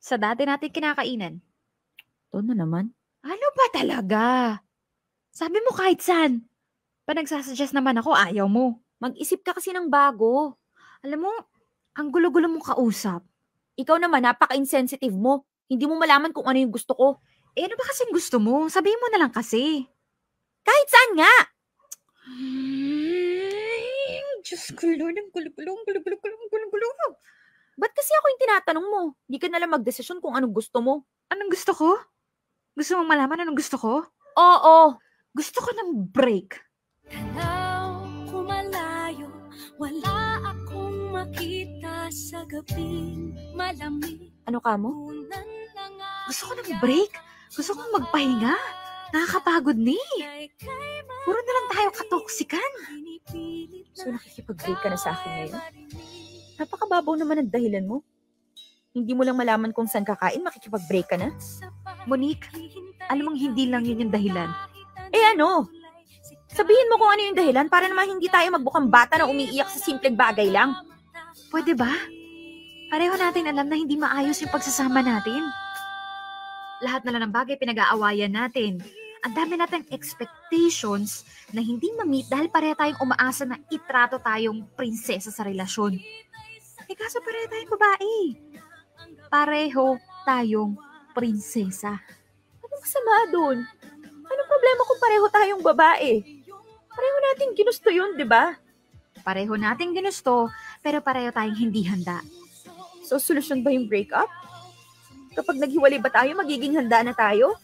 Sa dati natin kinakainan. Doon na naman. Ano ba talaga? Sabi mo kahit saan. Pa nagsasuggest naman ako, ayaw mo. Mag-isip ka kasi ng bago. Alam mo, ang gulo-gulo mong kausap. Ikaw naman, napaka-insensitive mo. Hindi mo malaman kung ano yung gusto ko. Ano ba kasing gusto mo? Sabihin mo na lang kasi. Kahit saan nga! Diyos ko, Lord, ang gulo-gulo. Ba't kasi ako yung tinatanong mo? Hindi ka nalang magdesisyon kung anong gusto mo. Anong gusto ko? Gusto mong malaman anong gusto ko? Oo. Gusto ko ng break. Tanaw ko malayo, wala akong makita sa gabing malamig. Ano ka mo? Gusto ko ng break. Gusto kong magpahinga. Nakakapagod ni. Puro na lang tayo katoksikan. So nakikipag-break ka na sa akin ngayon? Napakababaw naman ang dahilan mo. Hindi mo lang malaman kung saan kakain, makikipag-break ka na? Monique, alam mong hindi lang yun yung dahilan. Ano? Sabihin mo kung ano yung dahilan para naman hindi tayo magbukang bata na umiiyak sa simpleng bagay lang. Pwede ba? Pareho natin alam na hindi maayos yung pagsasama natin. Lahat na lang ng bagay pinag-aawayan natin. Ang dami nating expectations na hindi ma-meet dahil pareho tayong umaasa na itrato tayong prinsesa sa relasyon. Kaso pareho tayong babae. Pareho tayong prinsesa. Ano masama doon? Anong problema kung pareho tayong babae? Pareho natin ginusto yun, di ba? Pareho natin ginusto, pero pareho tayong hindi handa. So, solusyon ba yung breakup? Kapag naghiwalay ba tayo, magiging handa na tayo?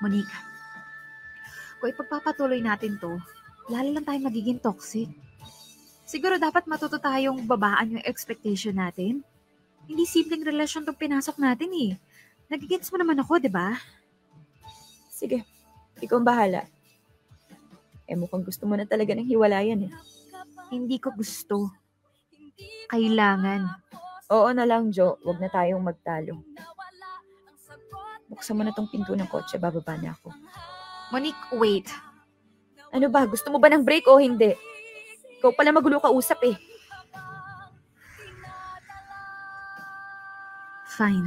Monique, kung ipagpapatuloy natin to, lalo lang tayo magiging toxic. Siguro dapat matuto tayong babaan yung expectation natin. Hindi simpleng relasyon tong pinasok natin eh. Nagigets mo naman ako, di ba? Sige, ikaw ang bahala. Mukhang gusto mo na talaga ng hiwalayan eh. Hindi ko gusto. Kailangan. Oo na lang, Jo. Huwag na tayong magtalo. Buksan mo na tong pinto ng kotse, bababa na ako. Monique, wait. Ano ba, gusto mo ba ng break o hindi? Ikaw pala magulo ka usap eh. Fine.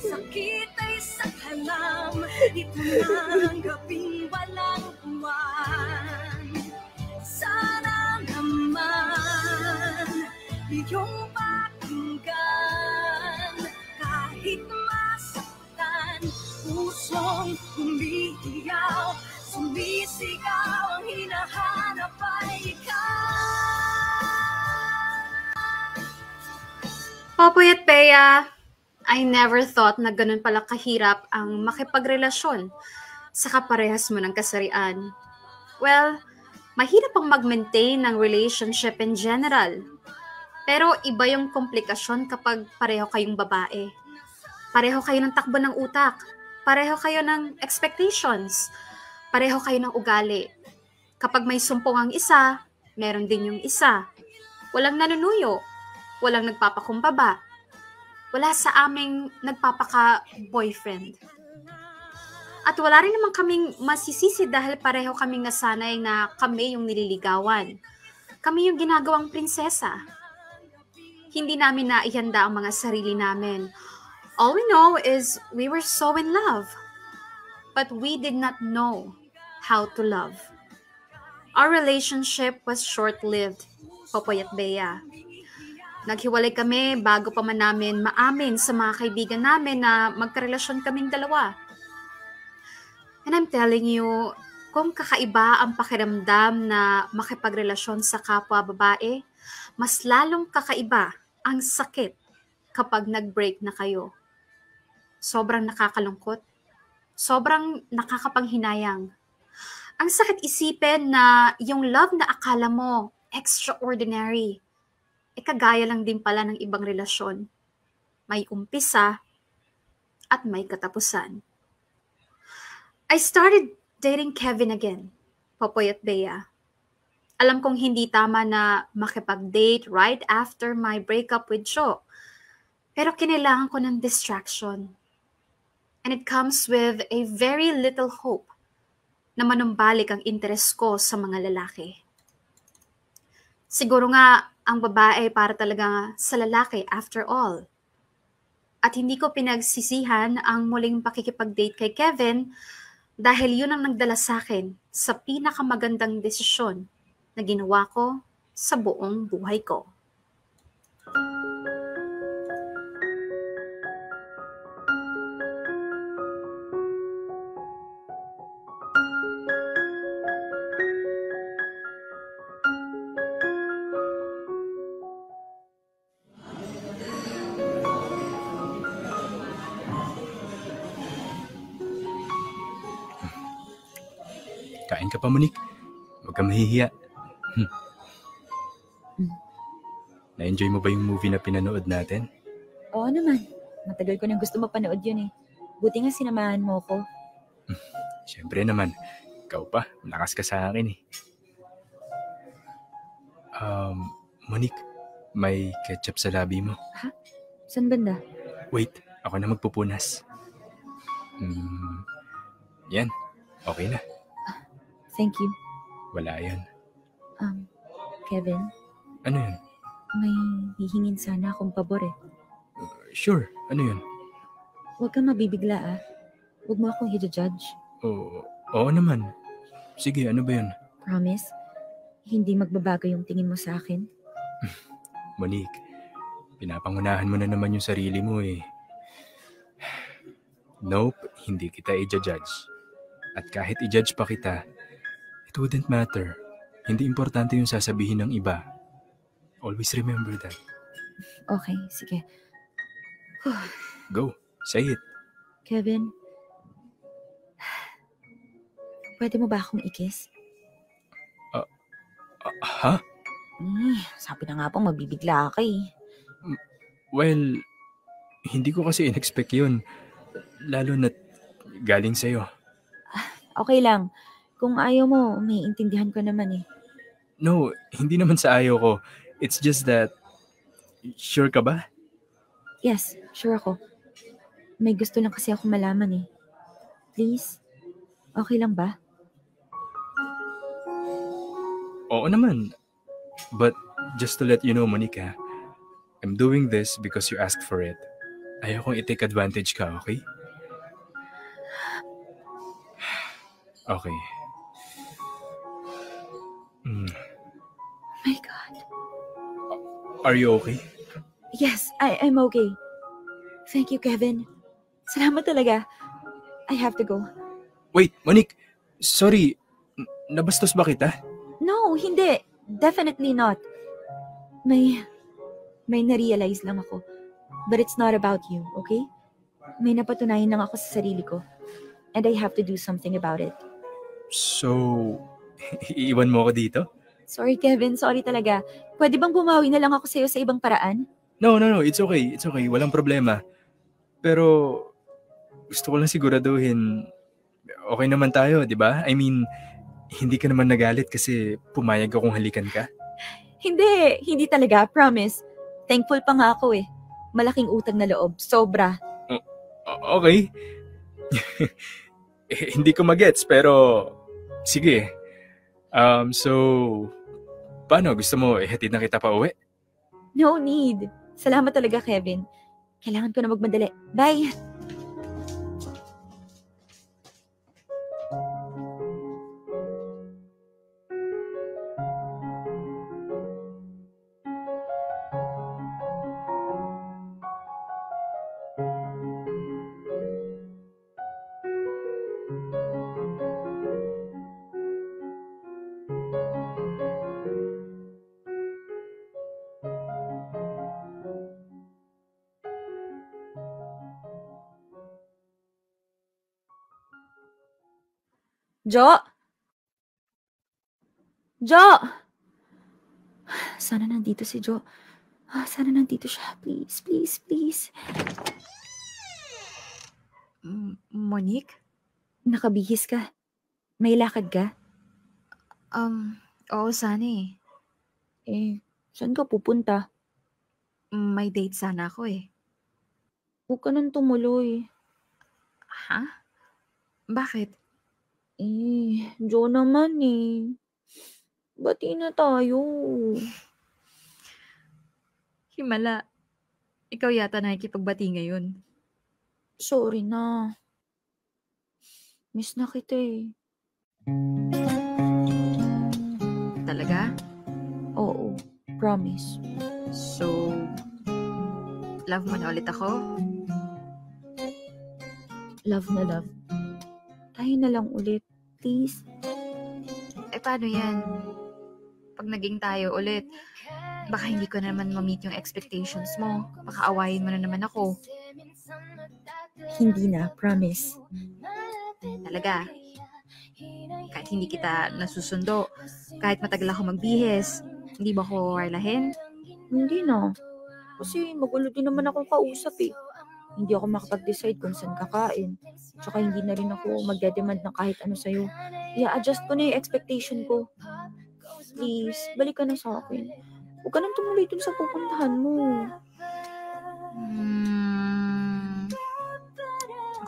Sakit ay sa kalam, ito ng gabing walang buwan. Sana naman iyong pakinggan, kahit masaktan, pusong umiiyaw, sumisigaw, ang hinahanap ay ikaw. Popoy at Bea, I never thought na ganun pala kahirap ang makipagrelasyon sa kaparehas mo ng kasarian. Well, mahirap ang mag-maintain ng relationship in general. Pero iba yung komplikasyon kapag pareho kayong babae. Pareho kayo ng takbo ng utak. Pareho kayo ng expectations. Pareho kayo ng ugali. Kapag may sumpong ang isa, meron din yung isa. Walang nanunuyo. Walang nagpapakumbaba. Wala sa aming nagpapaka-boyfriend. At wala rin naman kaming masisisi dahil pareho kaming nasanay na kami yung nililigawan. Kami yung ginagawang prinsesa. Hindi namin naihanda ang mga sarili namin. All we know is we were so in love. But we did not know how to love. Our relationship was short-lived, Popoy at Bea. Naghiwalay kami bago pa man namin maamin sa mga kaibigan namin na magkarelasyon kaming dalawa. And I'm telling you, kung kakaiba ang pakiramdam na makipagrelasyon sa kapwa babae, mas lalong kakaiba ang sakit kapag nag-break na kayo. Sobrang nakakalungkot. Sobrang nakakapanghinayang. Ang sakit isipin na yung love na akala mo extraordinary, kagaya lang din pala ng ibang relasyon. May umpisa at may katapusan. I started dating Kevin again, Popoy at Bea. Alam kong hindi tama na makipag-date right after my breakup with Jo. Pero kinailangan ko ng distraction. And it comes with a very little hope na manumbalik ang interes ko sa mga lalaki. Siguro nga, ang babae para talaga sa lalaki after all. At hindi ko pinagsisihan ang muling pakikipag-date kay Kevin dahil yun ang nagdala sa akin sa pinakamagandang desisyon na ginawa ko sa buong buhay ko. Kain ka pa, Monique. Huwag ka mahihiya. Na-enjoy mo ba yung movie na pinanood natin? Oo naman. Matagal ko nang gusto mapanood yun eh. Buti nga sinamahan mo ko. Siyempre naman. Ikaw pa. Malakas ka sa akin eh. Monique, may ketchup sa labi mo. Ha? Saan banda? Wait, ako na magpupunas. Yan, okay na. Thank you. Wala yan. Kevin? Ano yun? May hihingin sana akong pabor eh. Sure, ano yun? Huwag kang mabibigla ah. Huwag mo akong i-judge. Oo naman. Sige, ano ba yun? Promise? Hindi magbabago yung tingin mo sa akin? Monique, pinapangunahan mo na naman yung sarili mo eh. Nope, hindi kita i-judge. At kahit i-judge pa kita, it wouldn't matter. Hindi importante yung sasabihin ng iba. Always remember that. Okay, sige. Go, say it. Kevin, pwede mo ba akong i-kiss? Ha? Sabi na nga pong mabibigla ka eh. Well, hindi ko kasi in-expect yun. Lalo na't galing sa'yo. Okay lang. Kung ayaw mo, may intindihan ko naman eh. No, hindi naman sa ayaw ko. It's just that, sure ka ba? Yes. Sure ako. May gusto lang kasi ako malaman eh. Please, okay lang ba? Oo naman. But just to let you know, Monica, I'm doing this because you asked for it. Ayokong i-take advantage ka, okay? Okay. My God. Are you okay? Yes, I'm okay. Thank you, Kevin. Salamat talaga. I have to go. Wait, Monique. Sorry. Nabastos ba kita? No, hindi. Definitely not. May na-realize lang ako. But it's not about you, okay? May napatunayan lang ako sa sarili ko. And I have to do something about it. So, iiwan mo ako dito? Sorry, Kevin. Sorry talaga. Pwede bang bumawi na lang ako sa'yo sa ibang paraan? No. It's okay. It's okay. Walang problema. Pero, gusto ko lang siguraduhin, okay naman tayo, di ba? I mean, hindi ka naman nagalit kasi pumayag akong halikan ka? Hindi talaga. Promise. Thankful pa nga ako eh. Malaking utang na loob. Sobra. Okay. Hindi ko magets, pero sige. So, paano? Gusto mo ihatid na kita pa uwi? No need. Salamat talaga, Kevin. Kailangan ko na magmadali. Bye! Jo! Sana nandito si Jo. Sana nandito siya. Please. Monique? Nakabihis ka. May lakad ka? Oo, sana eh. Saan ka pupunta? May date sana ako eh. Huwag ka nang tumuloy. Ha? Bakit? Jo naman eh. Bati na tayo. Himala. Ikaw yata nakikipagbati ngayon. Sorry na. Miss na kita eh. Talaga? Oo. Promise. So, love mo na ulit ako? Love na love. Tayo na lang ulit. Please. Paano yan? Pag naging tayo ulit, baka hindi ko naman ma-meet yung expectations mo. Baka awayin mo na naman ako. Hindi na. Promise. Talaga? Kahit hindi kita nasusundo, kahit matagal ako magbihis, hindi ba ako warlahin? Hindi na. Kasi magulo din naman akong kausap eh. Hindi ako makapag-decide kung saan kakain. Tsaka hindi na rin ako magdedemand ng kahit ano sa'yo. I-adjust ko na yung expectation ko. Please, balik ka na sa akin. Huwag ka nang tumuloy dun sa pupuntahan mo.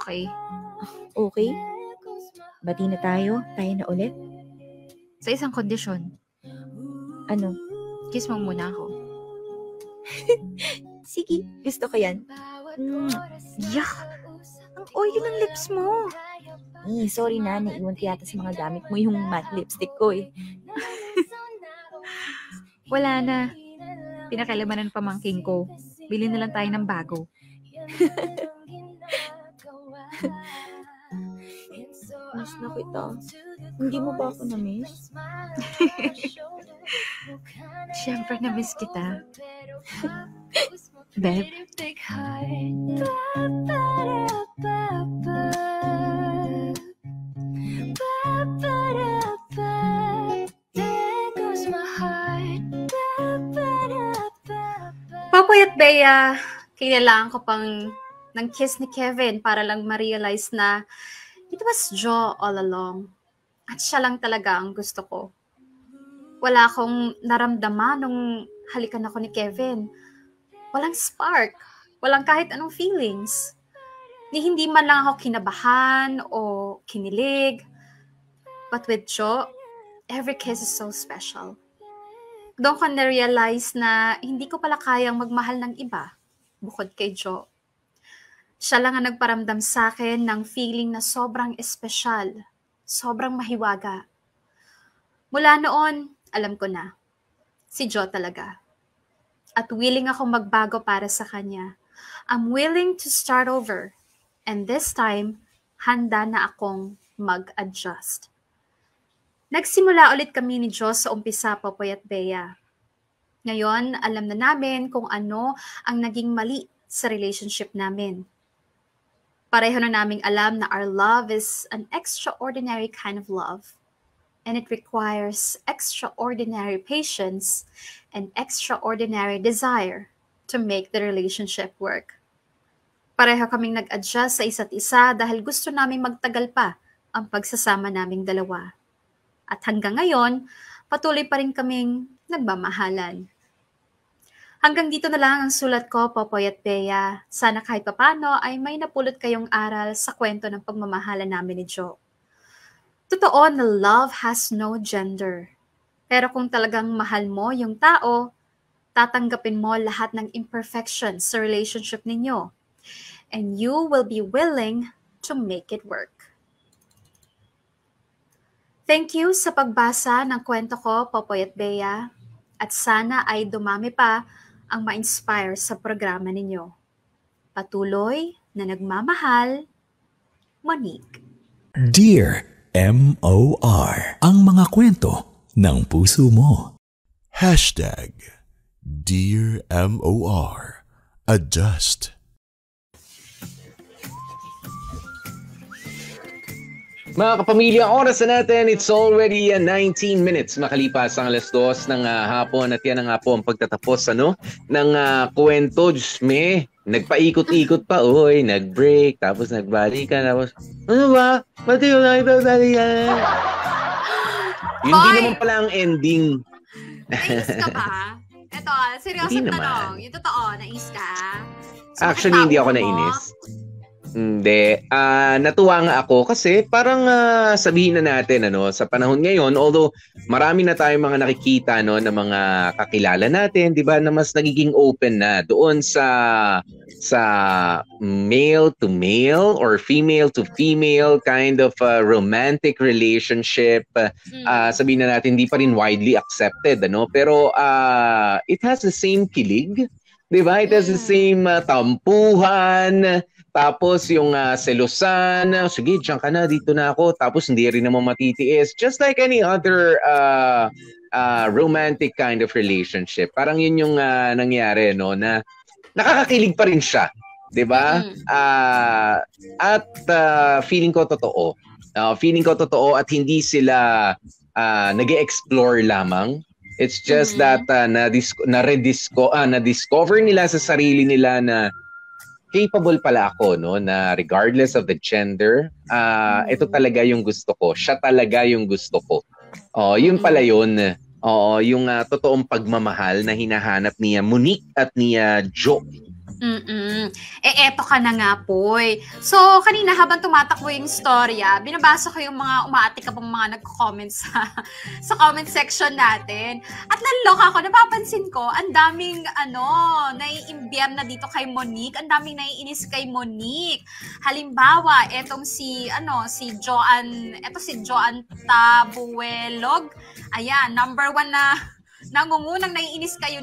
Okay. Okay? Bati na tayo? Tayo na ulit? Sa isang kondisyon. Ano? Kiss mo muna ako. Sige, gusto ko yan. Yuck! Ang oily ng lips mo. Sorry na, naiwan ko yata sa mga gamit mo yung matte lipstick ko eh. Wala na. Pinakailaman ng pamangking ko. Bili na lang tayo ng bago. Miss na kita. Hindi mo ba ako na-miss? Siyempre na-miss kita. Beb? Popoy at Bea, kailangan ko pang ng kiss ni Kevin para lang ma-realize na it was Jo all along. At siya lang talaga ang gusto ko. Wala akong naramdaman nung halikan ako ni Kevin. Walang spark. Walang kahit anong feelings. Ni hindi man lang ako kinabahan o kinilig. But with Jo, every kiss is so special. Doon ko na-realize na hindi ko pala kayang magmahal ng iba bukod kay Jo. Siya lang ang nagparamdam sa akin ng feeling na sobrang espesyal, sobrang mahiwaga. Mula noon, alam ko na, si Jo talaga. At willing akong magbago para sa kanya. I'm willing to start over. And this time, handa na akong mag-adjust. Nagsimula ulit kami ni Jo sa umpisa, Popoy at Bea. Ngayon, alam na namin kung ano ang naging mali sa relationship namin. Pareho na naming alam na our love is an extraordinary kind of love. And it requires extraordinary patience and extraordinary desire to make the relationship work. Pareho kaming nag-adjust sa isa't isa dahil gusto naming magtagal pa ang pagsasama naming dalawa. At hanggang ngayon, patuloy pa rin kaming nagmamahalan. Hanggang dito na lang ang sulat ko, Popoy at Bea. Sana kahit papano ay may napulot kayong aral sa kwento ng pagmamahalan namin ni Jo. Totoo na love has no gender. Pero kung talagang mahal mo yung tao, tatanggapin mo lahat ng imperfections sa relationship ninyo. And you will be willing to make it work. Thank you sa pagbasa ng kwento ko, Popoy at Bea. At sana ay dumami pa ang ma-inspire sa programa ninyo. Patuloy na nagmamahal, Monique. Dear M.O.R. Ang mga kwento ng puso mo. Dear M.O.R. Adjust. Mga kapamilya, oras na natin, it's already 19 minutes makalipas ang 2:00 ng hapon at yan na nga po ang pagtatapos ng kwento. Diyos me, nagpaikot-ikot pa, nag-break, tapos nagbalikan, tapos, ano ba? Ba't yun na ito balikan? Yun din naman pala ang ending. Nais ka ba? Ito, seryosong tanong. Yung totoo, nais ka? So, actually, hindi ako nainis. Hindi. Natuwa nga ako kasi parang sabihin na natin sa panahon ngayon, although marami na tayong mga nakikita na mga kakilala natin, 'di ba, na mas nagiging open na doon sa male to male or female to female kind of romantic relationship. Sabihin na natin hindi pa rin widely accepted, pero it has the same kilig, 'di ba? It has the same tampuhan. Tapos yung selusan, sige, diyan ka na, dito na ako. Tapos hindi rin naman matitiis. Just like any other romantic kind of relationship. Parang yun yung nangyari, na nakakakilig pa rin siya. 'Di ba? At feeling ko totoo. Feeling ko totoo at hindi sila nag-explore lamang. It's just that na-discover nila sa sarili nila na capable pala ako, na regardless of the gender, ito talaga yung gusto ko. Siya talaga yung gusto ko. Yun pala yun. Yung totoong pagmamahal na hinahanap niya Monique at niya Jo. Eto ka na nga, Poy. So, kanina habang tumatakbo yung storya, binabasa ko yung mga umaatik ka pang mga nag-comment sa comment section natin. At naloka ako, napapansin ko, ang daming, naiimbyer na dito kay Monique, ang daming naiinis kay Monique. Halimbawa, etong si Joan Tabuelog. Ayan, number 1 na nangungunang naiinis kay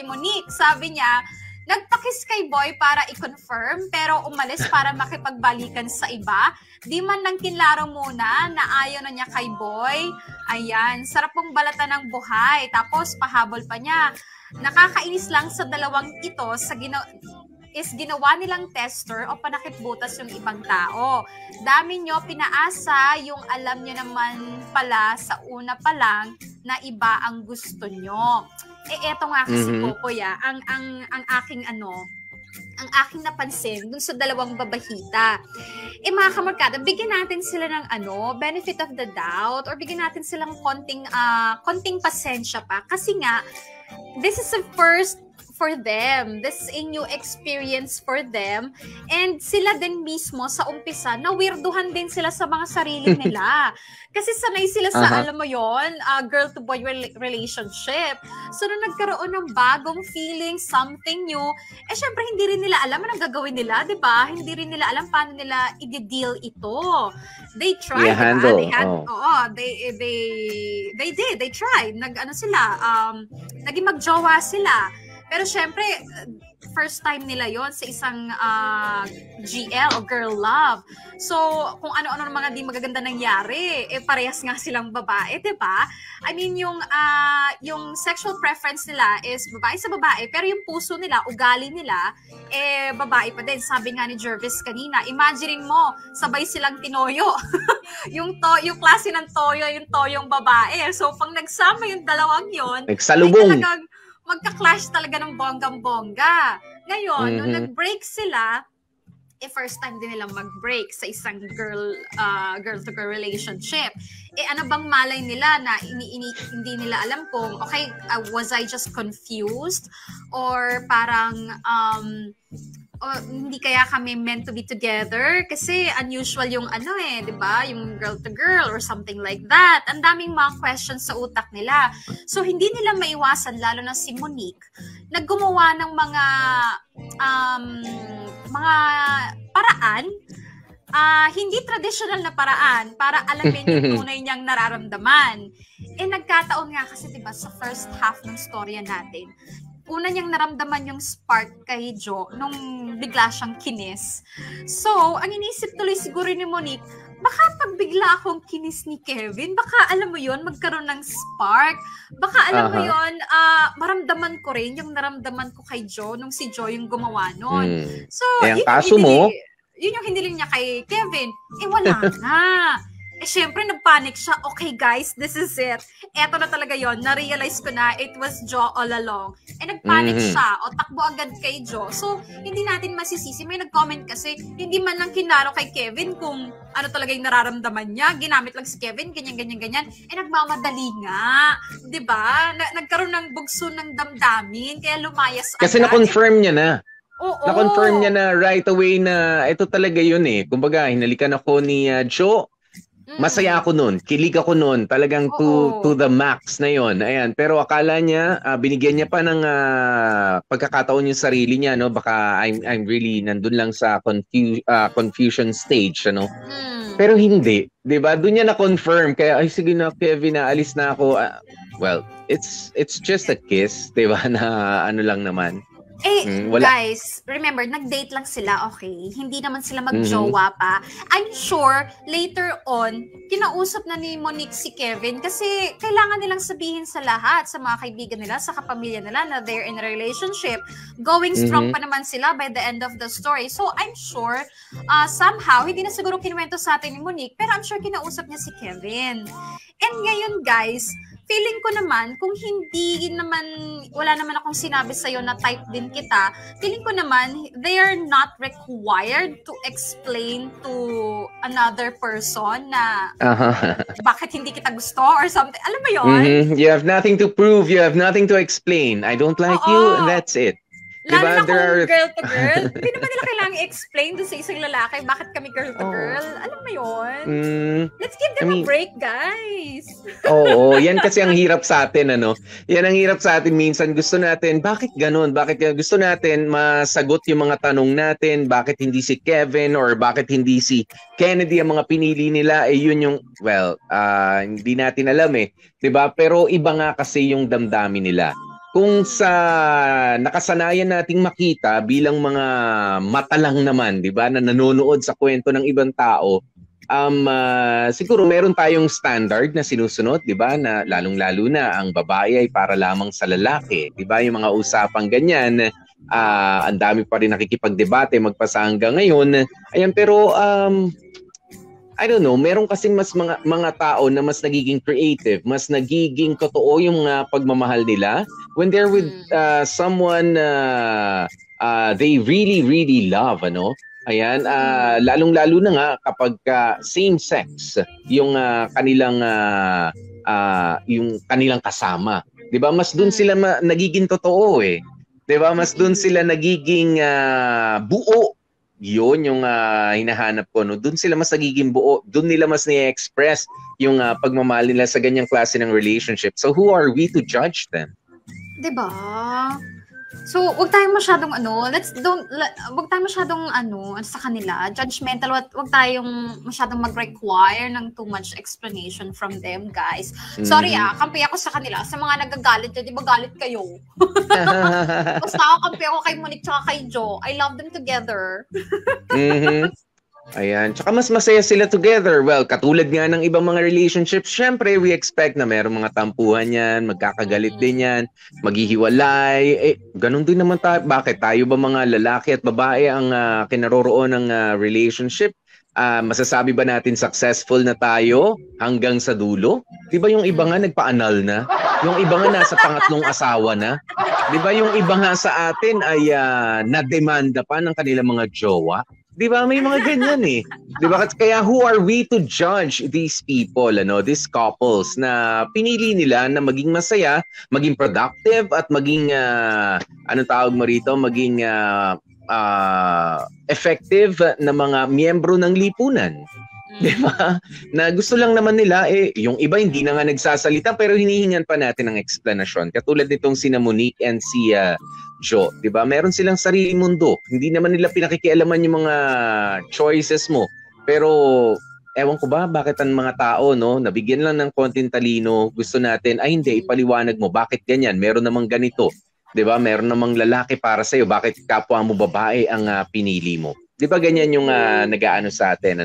Monique. Sabi niya, nagpakis kay Boy para i-confirm pero umalis para makipagbalikan sa iba. Di man lang kinlaro muna na ayaw na niya kay Boy. Ayan, sarap pong balatan ng buhay. Tapos pahabol pa niya. Nakakainis lang sa dalawang ito ginawa nilang tester o panakitbutas yung ibang tao. Dami nyo pinaasa yung alam nyo naman pala sa una pa lang na iba ang gusto nyo. Eto nga kasi Popoy, ang aking napansin dun sa dalawang babahita. Mga kamarkada, bigyan natin sila ng benefit of the doubt or bigyan natin silang konting pasensya pa kasi nga this is the for them. This is a new experience for them. And sila din mismo sa umpisa, na-weirduhan din sila sa mga sarili nila. Kasi sanay sila sa, alam mo yon, girl-to-boy relationship. So, nung nagkaroon ng bagong feeling, something new, syempre, hindi rin nila alam anong gagawin nila, di ba? Hindi rin nila alam paano nila i-deal ito. They tried, handle. They did. They tried. Naging magjowa sila. Pero syempre, first time nila yon sa isang GL o girl love. So, kung ano-ano mga di magaganda nangyari, parehas nga silang babae, di ba? I mean, yung sexual preference nila is babae sa babae, pero yung puso nila, ugali nila, babae pa din. Sabi nga ni Jervis kanina, imagine mo, sabay silang tinoyo. yung klase ng toyo, yung toyong babae. So, pag nagsama yung dalawang yon, nagsalubong. Magka-clash talaga ng bonggang-bongga. Ngayon, nung nag-break sila, first time din nilang mag-break sa isang girl-to-girl relationship. Ano bang malay nila na hindi nila alam kung, okay, was I just confused? Or parang, hindi kaya kami meant to be together? Kasi unusual yung di ba? Yung girl to girl or something like that. Ang daming mga questions sa utak nila. So, hindi nila maiwasan, lalo na si Monique, na gumawa ng mga paraan, hindi traditional na paraan para alamin yung tunay niyang nararamdaman. Nagkataon nga kasi, diba, sa first half ng storya natin, una niyang naramdaman yung spark kay Jo nung bigla siyang kinis. So, ang inisip tuloy siguro ni Monique, baka pag bigla akong kinis ni Kevin, baka alam mo yon, magkaroon ng spark. Baka alam mo yon, maramdaman ko rin yung naramdaman ko kay Jo nung si Jo yung gumawa nun. So, ang kaso mo, yun yung hiniling niya kay Kevin. Wala na. Syempre, nagpanic siya. Okay, guys, this is it. Eto na talaga yon. Na-realize ko na it was Jo all along. Nagpanic siya. O, takbo agad kay Jo. So, hindi natin masisisi. May nag-comment kasi, hindi man lang kinaro kay Kevin kung ano talaga yung nararamdaman niya. Ginamit lang si Kevin, ganyan. Nagmamadali nga. Diba? Nagkaroon ng bugso ng damdamin. Kaya lumayas agad. Kasi na-confirm niya na. Oo. Na-confirm niya na right away na ito talaga yun Kumbaga, hinalikan ako ni Jo. Masaya ako nun. Kilig ako nun. Talagang to the max na yon. Ayan. Pero akala niya, binigyan niya pa ng pagkakataon yung sarili niya. No? Baka I'm really nandun lang sa confusion stage. Ano? Pero hindi. Diba? Doon niya na-confirm. Kaya, ay sige na, Kevin, alis na ako. Well, it's just a kiss. Diba? Na ano lang naman. Guys, remember, nag-date lang sila, okay? Hindi naman sila mag-jowa pa. I'm sure, later on, kinausap na ni Monique si Kevin kasi kailangan nilang sabihin sa lahat, sa mga kaibigan nila, sa kapamilya nila na they're in a relationship. Going strong pa naman sila by the end of the story. So, I'm sure, somehow, hindi na siguro kinuwento sa atin ni Monique, pero I'm sure kinausap niya si Kevin. And ngayon, guys, feeling ko naman, kung hindi naman, wala naman akong sinabi sa'yo na type din kita, feeling ko naman, they are not required to explain to another person na bakit hindi kita gusto or something. Alam mo yun? You have nothing to prove, you have nothing to explain. I don't like you, and that's it. Lalo na kung girl to girl, hindi naman nila kailangan i-explain doon sa isang lalaki bakit kami girl to girl. Alam mo yun? Let's give them a break, guys. Oo, yan kasi ang hirap sa atin, ano? Yan ang hirap sa atin minsan. Gusto natin, bakit ganun? Bakit gusto natin masagot yung mga tanong natin? Bakit hindi si Kevin or bakit hindi si Kennedy ang mga pinili nila? Yun yung, well, hindi natin alam 'di ba? Pero iba nga kasi yung damdamin nila. Kung sa nakasanayan nating makita bilang mga mata lang naman, 'di ba, na nanonood sa kwento ng ibang tao, siguro meron tayong standard na sinusunod, 'di ba, na lalong-lalo na ang babae ay para lamang sa lalaki, 'di ba? Yung mga usapang ganyan, ang dami pa rin nakikipagdebate magpasa hanggang ngayon. Ayan, pero I don't know, meron kasing mas mga tao na mas nagiging creative, mas nagiging totoo yung pagmamahal nila when they're with someone they really, really love, ano? Ayan, lalong-lalo na nga kapag same sex yung kanilang kasama. 'Di ba? Mas doon sila nagiging totoo . 'Di ba? Mas doon sila nagiging buo. Yun yung hinahanap ko. No? Doon sila mas nagiging buo. Doon nila mas ni-express yung pagmamahal nila sa ganyang klase ng relationship. So who are we to judge them? Diba? So, wag tayong masyadong wag tayong masyadong sa kanila, judgmental, wag tayong masyadong mag-require ng too much explanation from them, guys. Sorry kampi ako sa kanila. Sa mga nagagalit, di ba galit kayo? Basta ako kampi ako kay Monique tsaka kay Joe. I love them together. Ayan. Tsaka mas masaya sila together. Well, katulad nga ng ibang mga relationships, syempre, we expect na merong mga tampuhan yan, magkakagalit din yan, maghihiwalay. Ganun din naman tayo. Bakit? Tayo ba mga lalaki at babae ang kinaroroon ng relationship? Masasabi ba natin successful na tayo hanggang sa dulo? Di ba yung iba nga nagpa-anal na? Yung iba nga nasa pangatlong asawa na? Di ba yung iba nga sa atin ay na-demanda pa ng kanilang mga jowa? Di ba? May mga ganyan eh. Di ba? Kaya who are we to judge these people, these couples na pinili nila na maging masaya, maging productive at maging, maging effective na mga miyembro ng lipunan. Di ba? Na gusto lang naman nila, yung iba hindi na nga nagsasalita pero hinihingan pa natin ng explanation. Katulad nitong sina Monique and si Joe, di ba? Meron silang sariling mundo. Hindi naman nila pinakikialaman yung mga choices mo. Pero ewan ko ba bakit ang mga tao, nabigyan lang ng konting talino, gusto natin, hindi, ipaliwanag mo, bakit ganyan? Meron namang ganito. Di ba? Meron namang lalaki para sa'yo. Bakit kapwa mo babae ang pinili mo? Di ba ganyan yung nag-aano sa atin,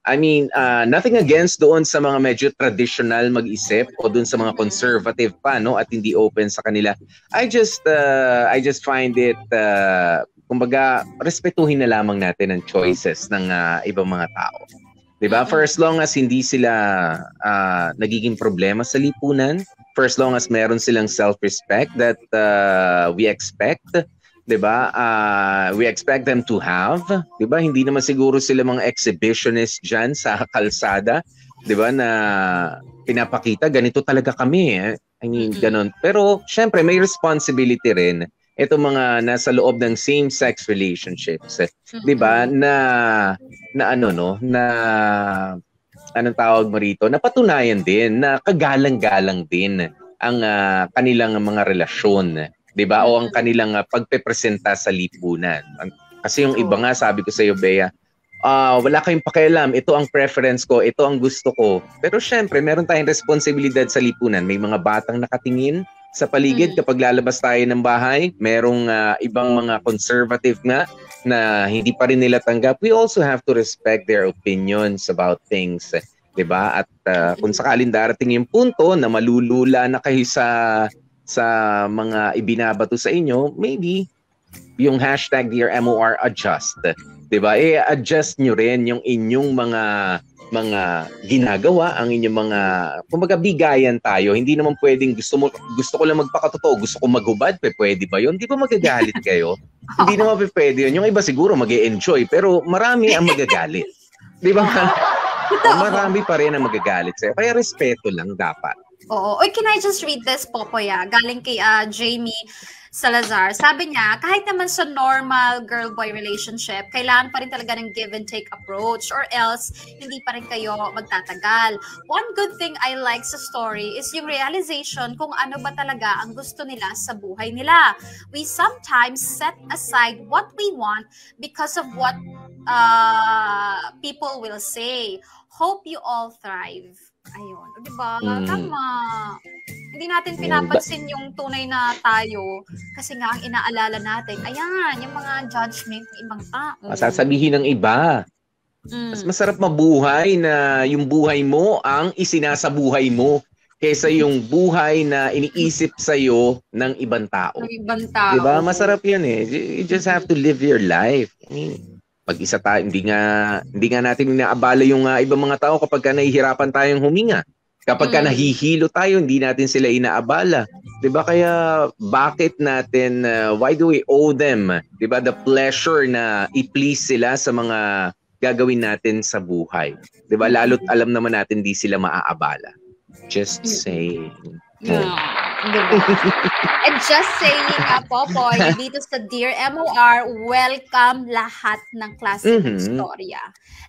I mean, nothing against doon sa mga medyo traditional mag-isip o doon sa mga conservative pa, at hindi open sa kanila. I just find it, kumbaga, respetuhin na lamang natin ang choices ng ibang mga tao. Diba? For as long as hindi sila nagiging problema sa lipunan, for as long as meron silang self-respect that we expect, diba? We expect them to have, diba? Hindi naman siguro sila mga exhibitionist dyan sa kalsada, diba? Na pinapakita, ganito talaga kami. I mean, ganun. Pero, syempre, may responsibility rin itong mga nasa loob ng same-sex relationships. Diba? Anong tawag mo rito? Napatunayan din na kagalang-galang din ang kanilang mga relasyon. Diba? O ang kanilang pagpepresenta sa lipunan. Kasi yung iba nga, sabi ko sa iyo, Bea, wala kayong pakialam, ito ang preference ko, ito ang gusto ko. Pero syempre, meron tayong responsibilidad sa lipunan. May mga batang nakatingin sa paligid kapag lalabas tayo ng bahay. Merong ibang mga conservative nga na hindi pa rin nila tanggap. We also have to respect their opinions about things. Diba? At kung sakaling darating yung punto na malulula na kayo sa mga ibinabato sa inyo, maybe yung hashtag Dear MOR adjust. Diba? Adjust nyo rin yung inyong mga ginagawa, ang inyong mga, kumbaga bigayan tayo. Hindi naman pwedeng gusto ko lang magpakatotoo, gusto ko maghubad, pwede ba yun? Di ba magagalit kayo? Hindi naman pwede yun. Yung iba siguro mag-e-enjoy, pero marami ang magagalit. Di ba? Marami pa rin ang magagalit sa'yo. Kaya respeto lang dapat. Oo. Can I just read this, Popoya? Galing kay Jamie Salazar. Sabi niya, kahit naman sa normal girl-boy relationship, kailangan pa rin talaga ng give and take approach or else hindi pa rin kayo magtatagal. One good thing I like sa story is yung realization kung ano ba talaga ang gusto nila sa buhay nila. We sometimes set aside what we want because of what people will say. Hope you all thrive. Ayun. Diba? Tama. Hindi natin pinapansin yung tunay na tayo kasi nga ang inaalala natin, ayan, yung mga judgment ng ibang tao. Sasabihin ng iba. Mas masarap mabuhay na yung buhay mo ang isinasabuhay mo kaysa yung buhay na iniisip sa'yo ng ibang tao. Ng ibang tao. Diba? Masarap yan eh. You just have to live your life. I mean, pag-isa tayo, hindi nga natin inaabala yung ibang mga tao kapag nahihirapan tayong huminga. Kapag nahihilo tayo, hindi natin sila inaabala. 'Di ba? Kaya bakit natin why do we owe them, 'di ba, the pleasure na i-please sila sa mga gagawin natin sa buhay? 'Di ba? Lalo't alam naman natin di sila maaabala. Just saying. Yeah. Diba? And just saying nga, Popoy, dito sa Dear MOR, welcome lahat ng klase ng storya.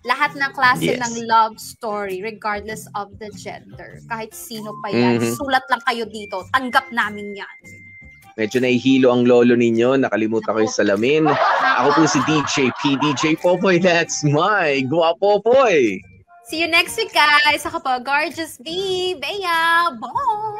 Lahat ng klase ng love story, regardless of the gender. Kahit sino pa yan, sulat lang kayo dito. Tanggap namin yan. Medyo nahihilo ang lolo ninyo. Nakalimutan ko yung salamin. Ako po si DJ P. DJ Popoy. That's my Guapopoy. See you next week, guys. Ako po, Gorgeous B. Bea. Bye!